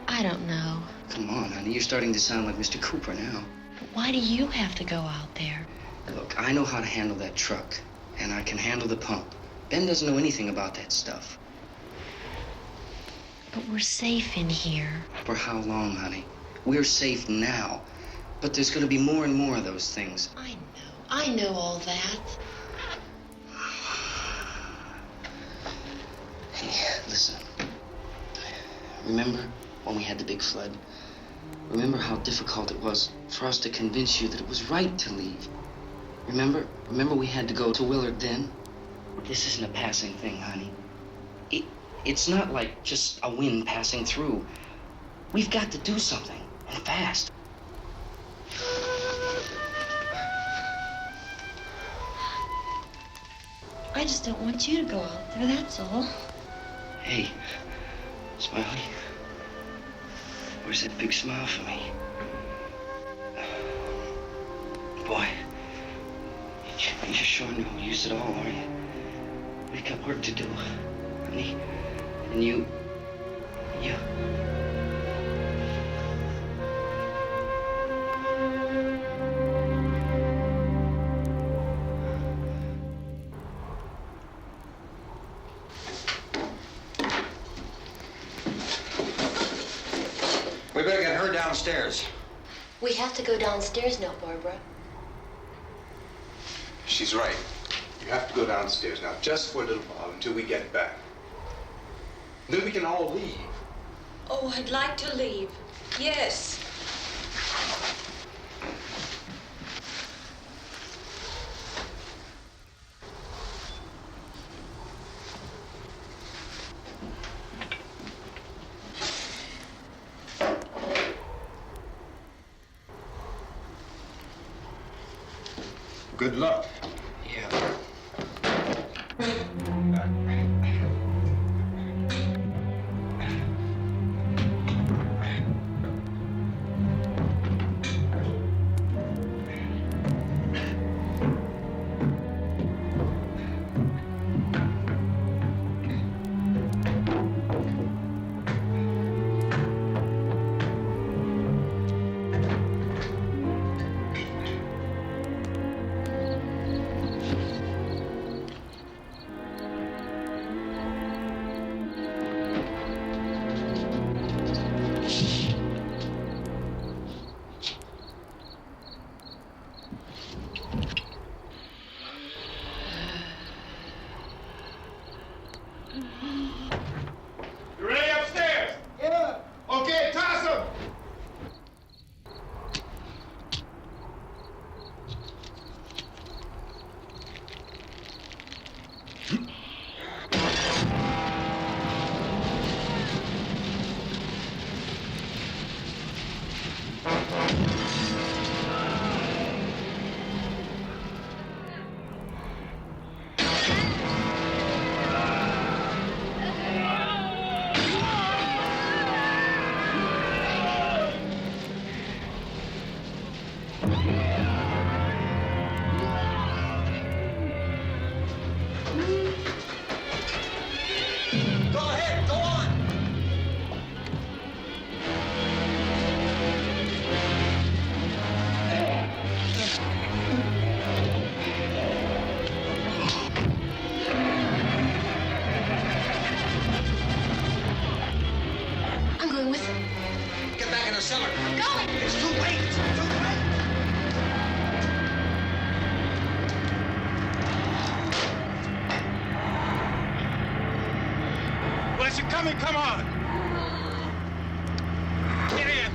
I don't know. Come on, honey. You're starting to sound like Mr. Cooper now. But why do you have to go out there? Look, I know how to handle that truck, and I can handle the pump. Ben doesn't know anything about that stuff. But we're safe in here. For how long, honey? We're safe now. But there's going to be more and more of those things. I know all that. Hey, listen. Remember when we had the big flood? Remember how difficult it was for us to convince you that it was right to leave? Remember? Remember we had to go to Willard then? This isn't a passing thing, honey. It's not like just a wind passing through. We've got to do something, and fast. I just don't want you to go out there, that's all. Hey, Smiley. Where's that big smile for me? Boy, you're sure no use at all, are you? We've got work to do, honey. And you... We better get her downstairs. We have to go downstairs now, Barbara. She's right. You have to go downstairs now, just for a little while, until we get back. Then we can all leave. Oh, I'd like to leave. Yes. Good luck. Yeah. You ready upstairs? Yeah. Okay, toss him. Go ahead, go on. I'm going with him. Get back in the cellar. I'm going. It's too late. It's too late. Well, as you're coming, come on. Get in.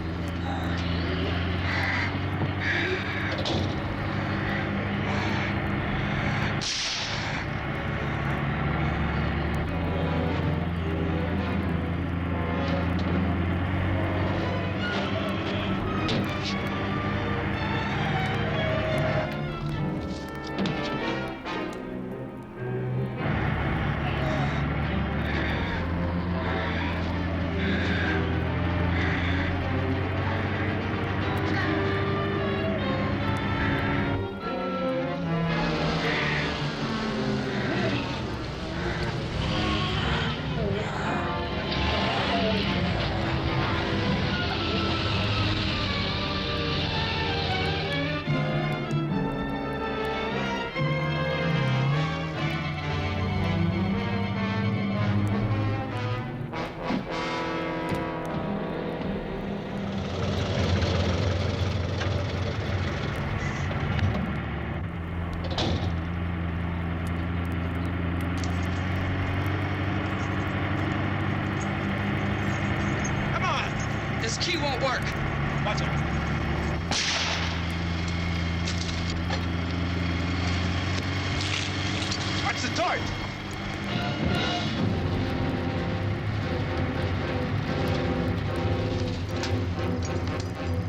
Start!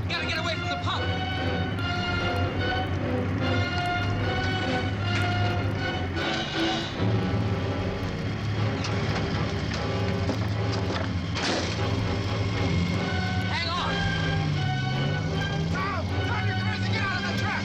You gotta get away from the pump. Hang on. Tom! Turn your cars and get out of the truck!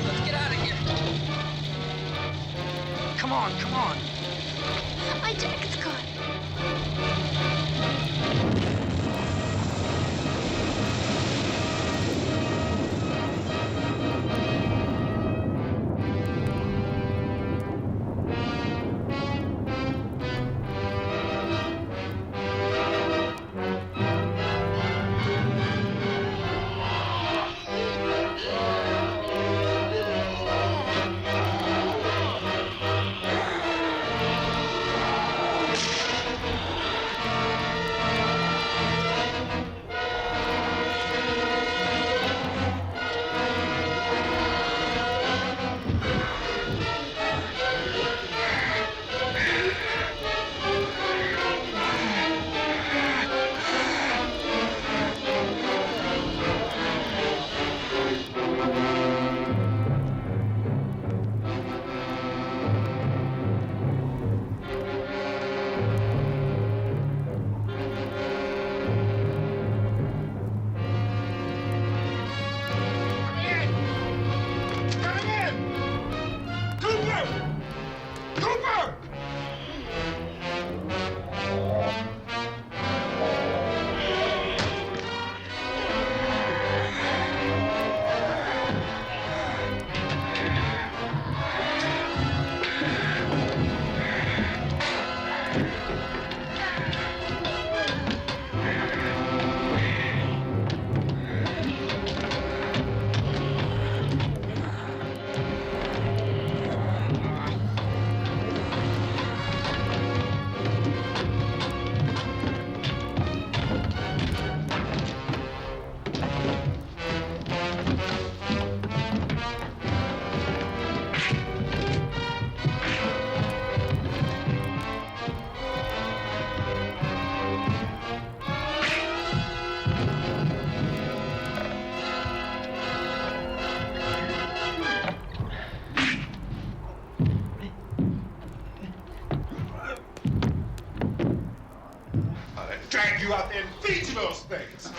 Let's get out of here. Come on, come on. My jacket's caught. Drag you out there and feed you those things!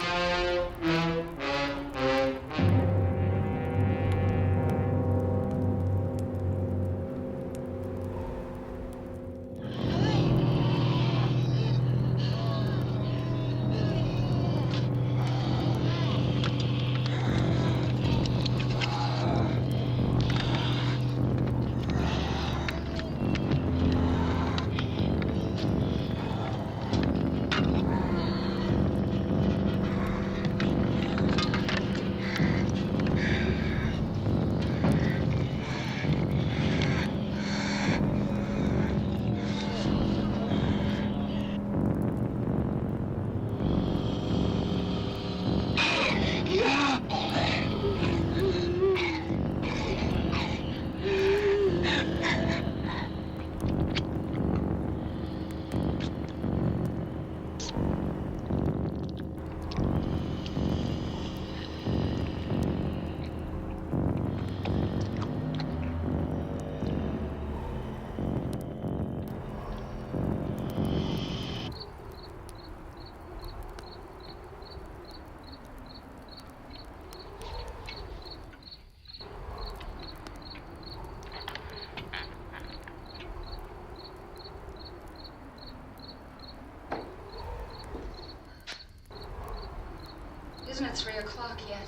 Isn't it 3 o'clock yet?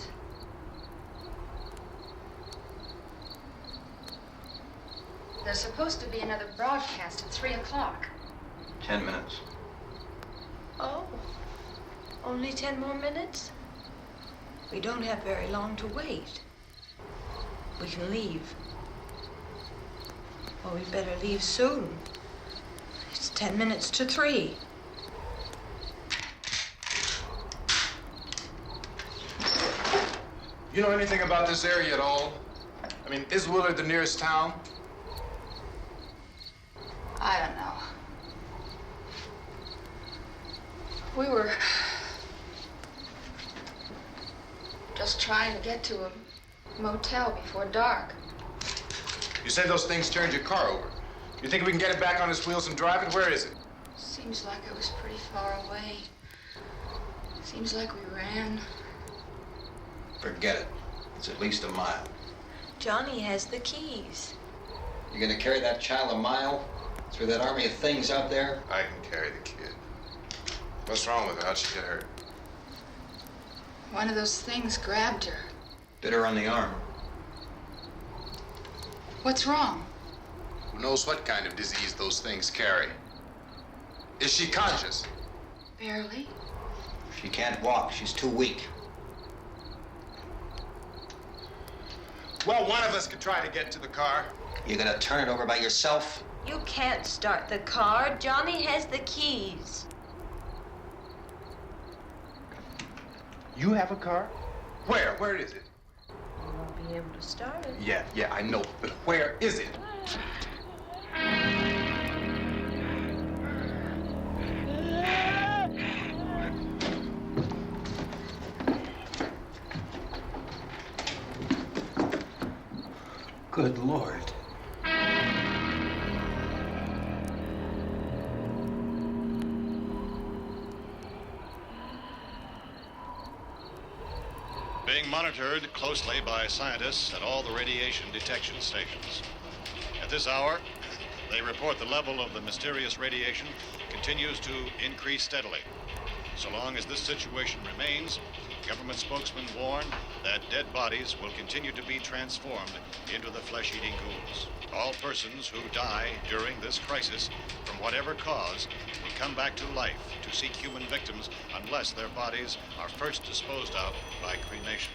There's supposed to be another broadcast at 3 o'clock. 10 minutes. Oh, only 10 more minutes? We don't have very long to wait. we can leave. Well, we better leave soon. It's 10 minutes to 3. You know anything about this area at all? I mean, is Willard the nearest town? I don't know. We were just trying to get to a motel before dark. You said those things turned your car over. You think we can get it back on its wheels and drive it? Where is it? Seems like it was pretty far away. Seems like we ran. Forget it. It's at least a mile. Johnny has the keys. You gonna carry that child a mile through that army of things out there? I can carry the kid. What's wrong with her? How'd she get hurt? One of those things grabbed her. Bit her on the arm. What's wrong? Who knows what kind of disease those things carry? Is she conscious? Barely. She can't walk. She's too weak. Well, one of us could try to get to the car. You gonna turn it over by yourself? You can't start the car. Johnny has the keys. You have a car? Where? Where is it? You won't be able to start it. Yeah, I know. But where is it? Good Lord. Being monitored closely by scientists at all the radiation detection stations. At this hour, they report the level of the mysterious radiation continues to increase steadily. So long as this situation remains, government spokesmen warn that dead bodies will continue to be transformed into the flesh-eating ghouls. All persons who die during this crisis, from whatever cause, will come back to life to seek human victims unless their bodies are first disposed of by cremation.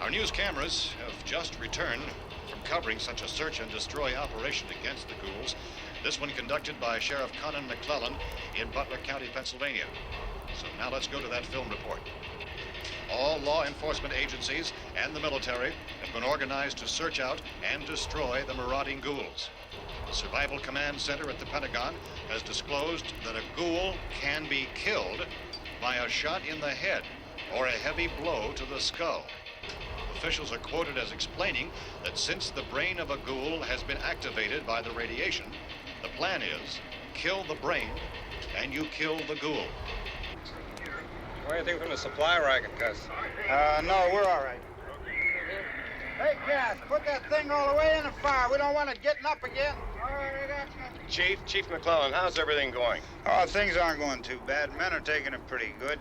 Our news cameras have just returned from covering such a search and destroy operation against the ghouls, this one conducted by Sheriff Conan McClellan in Butler County, Pennsylvania. So now let's go to that film report. All law enforcement agencies and the military have been organized to search out and destroy the marauding ghouls. The Survival Command Center at the Pentagon has disclosed that a ghoul can be killed by a shot in the head or a heavy blow to the skull. Officials are quoted as explaining that since the brain of a ghoul has been activated by the radiation, the plan is kill the brain and you kill the ghoul. Anything from the supply wagon, Gus? No, we're all right. Hey, Cass, put that thing all the way in the fire. We don't want it getting up again. All right, I got you. Chief McClellan, how's everything going? Oh, things aren't going too bad. Men are taking it pretty good.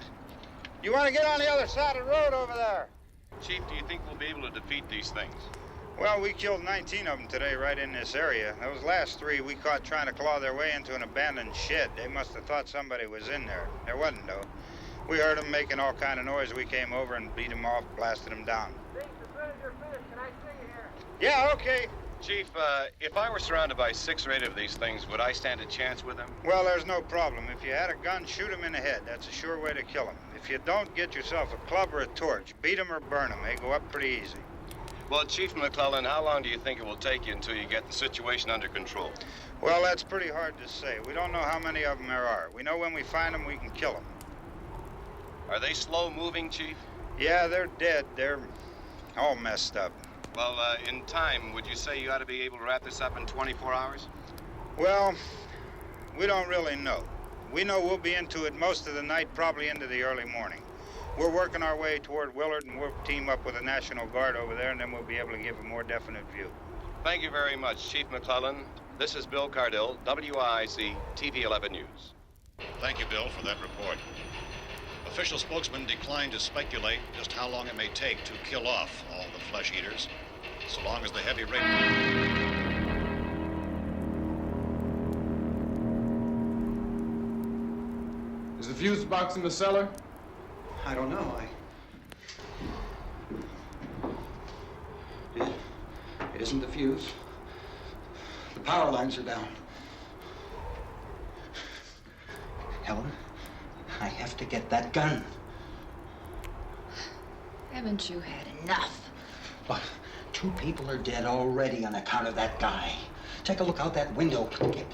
You want to get on the other side of the road over there? Chief, do you think we'll be able to defeat these things? Well, we killed 19 of them today right in this area. Those last 3 we caught trying to claw their way into an abandoned shed. They must have thought somebody was in there. There wasn't, though. We heard them making all kind of noise. We came over and beat them off, blasted them down. Chief, as soon as you're finished, can I see you here? Yeah, okay. Chief, if I were surrounded by 6 or 8 of these things, would I stand a chance with them? Well, there's no problem. If you had a gun, shoot them in the head. That's a sure way to kill them. If you don't, get yourself a club or a torch. Beat them or burn them. They go up pretty easy. Well, Chief McClellan, how long do you think it will take you until you get the situation under control? Well, that's pretty hard to say. We don't know how many of them there are. We know when we find them, we can kill them. Are they slow-moving, Chief? Yeah, they're dead. They're all messed up. Well, in time, would you say you ought to be able to wrap this up in 24 hours? Well, we don't really know. We know we'll be into it most of the night, probably into the early morning. We're working our way toward Willard, and we'll team up with the National Guard over there, and then we'll be able to give a more definite view. Thank you very much, Chief McClellan. This is Bill Cardill, WIC TV 11 News. Thank you, Bill, for that report. Official spokesmen declined to speculate just how long it may take to kill off all the flesh eaters, so long as the heavy rain... Is the fuse box in the cellar? I don't know. loosened the fuse. The power lines are down. Helen, I have to get that gun. Haven't you had enough? Look, 2 people are dead already on account of that guy. Take a look out that window. Get...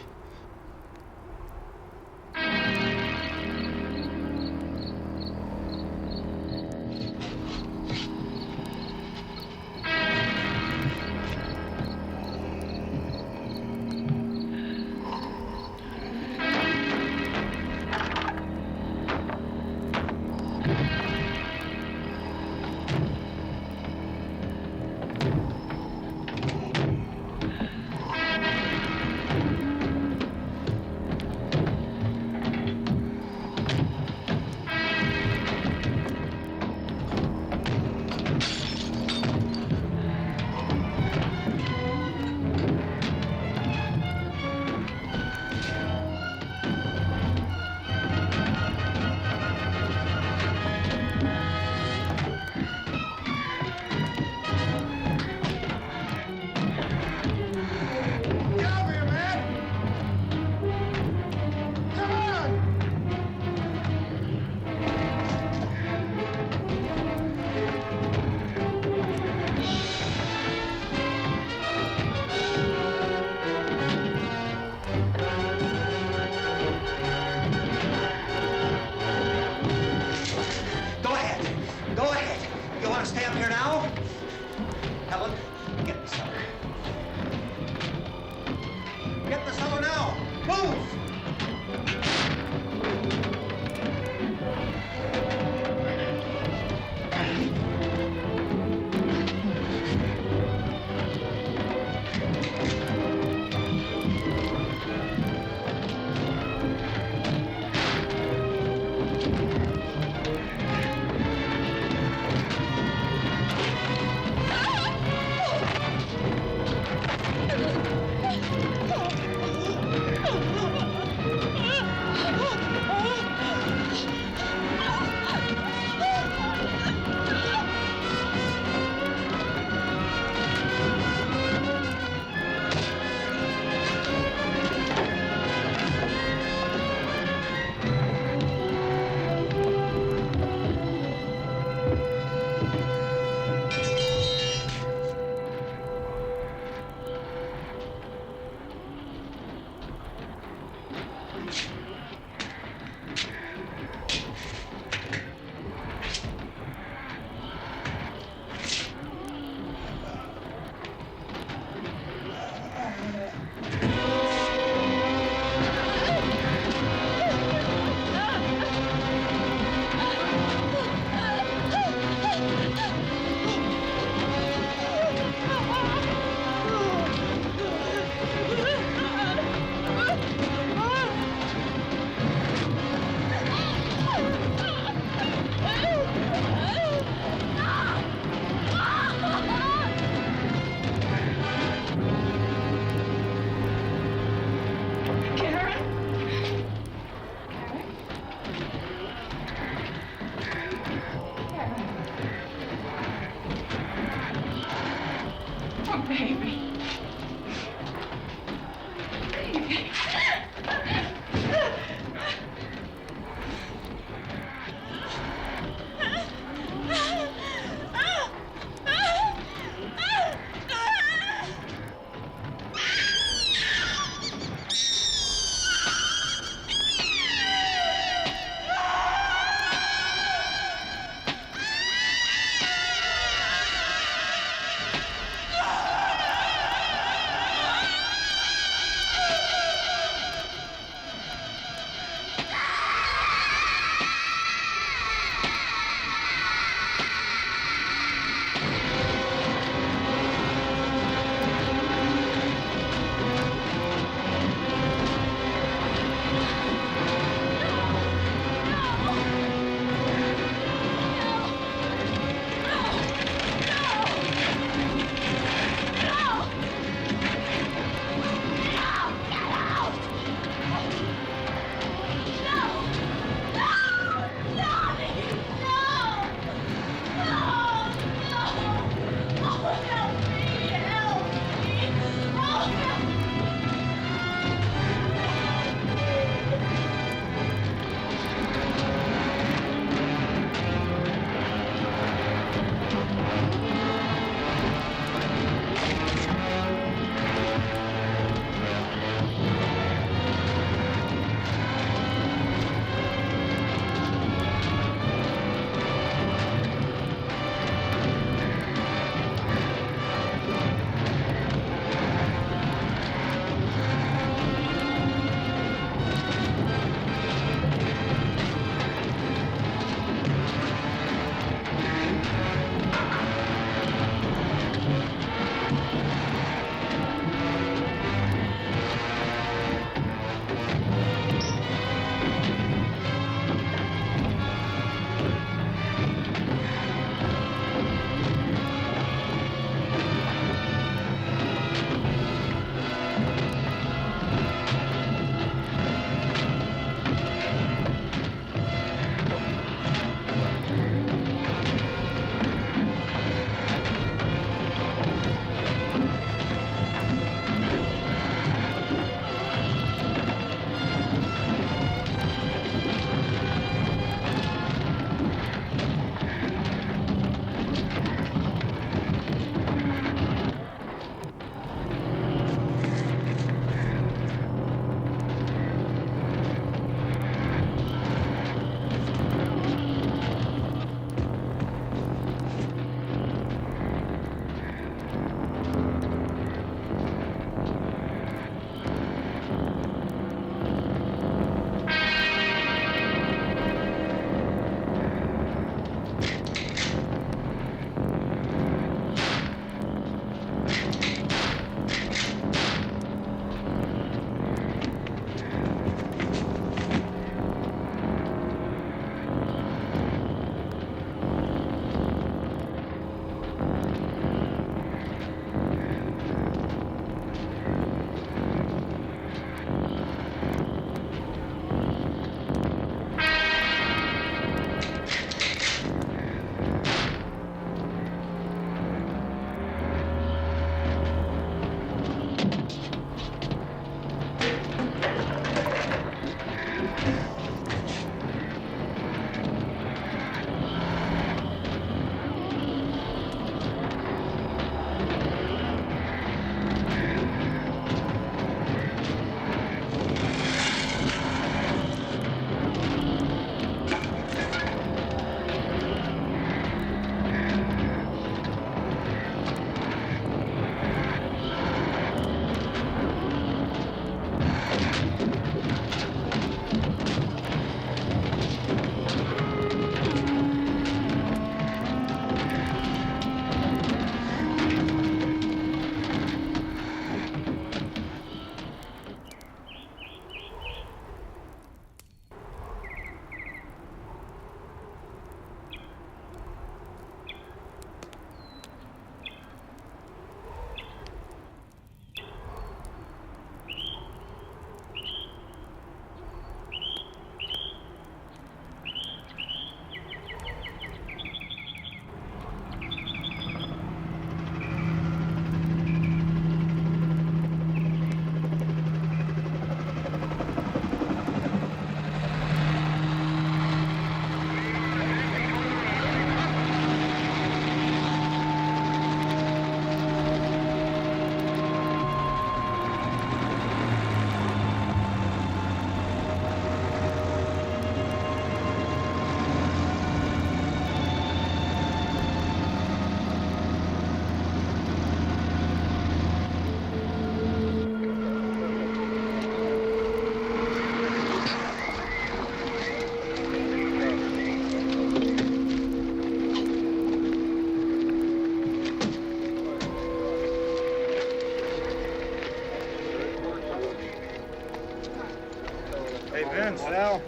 Al.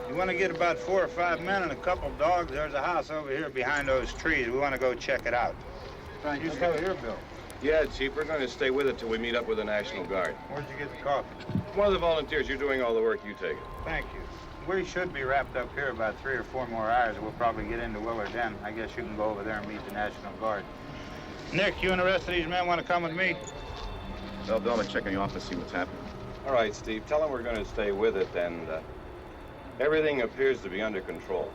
You want to get about 4 or 5 men and a couple dogs? There's a house over here behind those trees. We want to go check it out. You stay here, Bill. Yeah, Chief, we're going to stay with it till we meet up with the National Guard. Where'd you get the coffee? One of the volunteers, you're doing all the work, you take it. Thank you. We should be wrapped up here about 3 or 4 more hours. We'll probably get into Willard then. I guess you can go over there and meet the National Guard. Nick, you and the rest of these men want to come with me? Well, Bill, I'm checking the office, see what's happening. All right, Steve, tell them we're going to stay with it, and everything appears to be under control.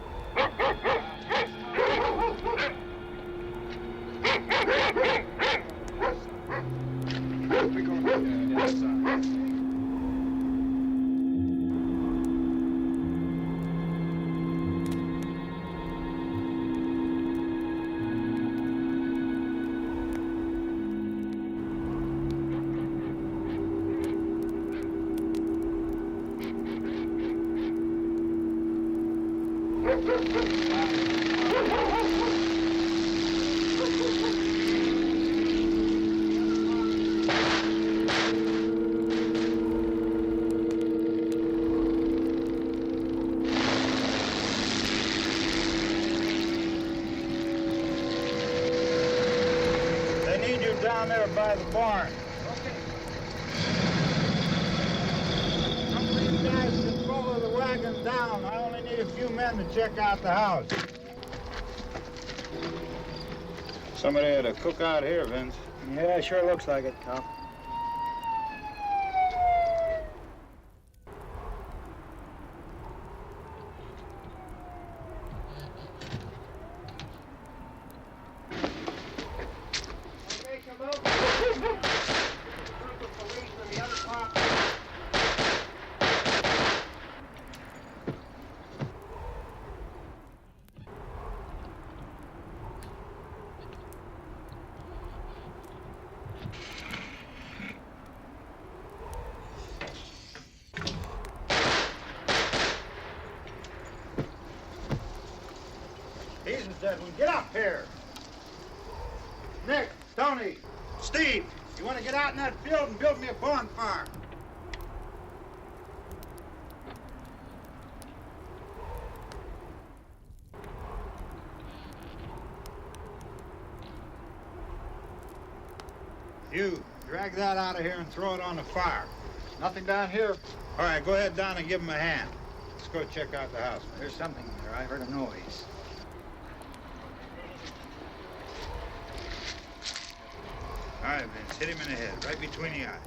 They need you down there by the barn. Some of these guys can follow the wagon down. I only need a few men to check out the house. Somebody had a cookout here, Vince. Yeah, sure looks like it, Tom. Jesus, Edwin, get up here. Nick, Tony, Steve, you want to get out in that field and build me a bonfire? You, drag that out of here and throw it on the fire. Nothing down here. All right, go ahead down and give him a hand. Let's go check out the house. There's something there. I heard a noise. All right, Vince, hit him in the head, right between the eyes.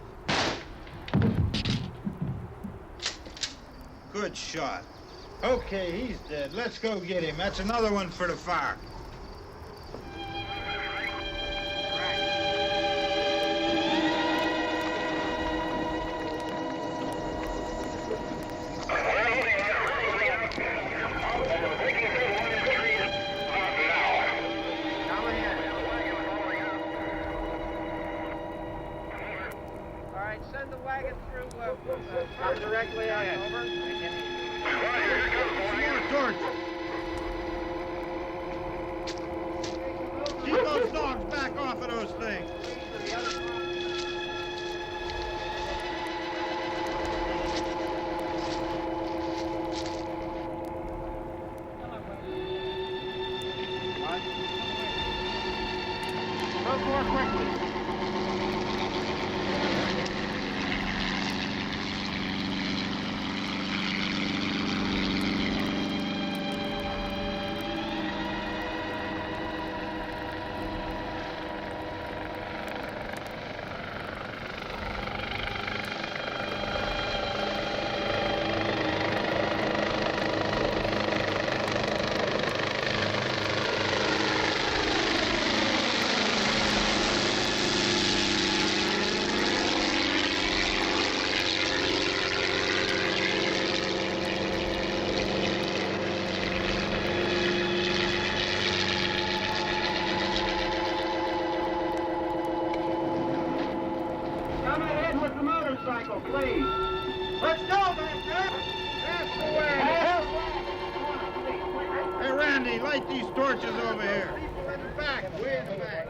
Good shot. Okay, he's dead. Let's go get him. That's another one for the fire. Send the wagon through directly out. Over. More torch. Keep those dogs back off of those things. Move more quickly. Please. Let's go, back there. That's the way. Hey, Randy, light these torches over here. People in the back, way in the back.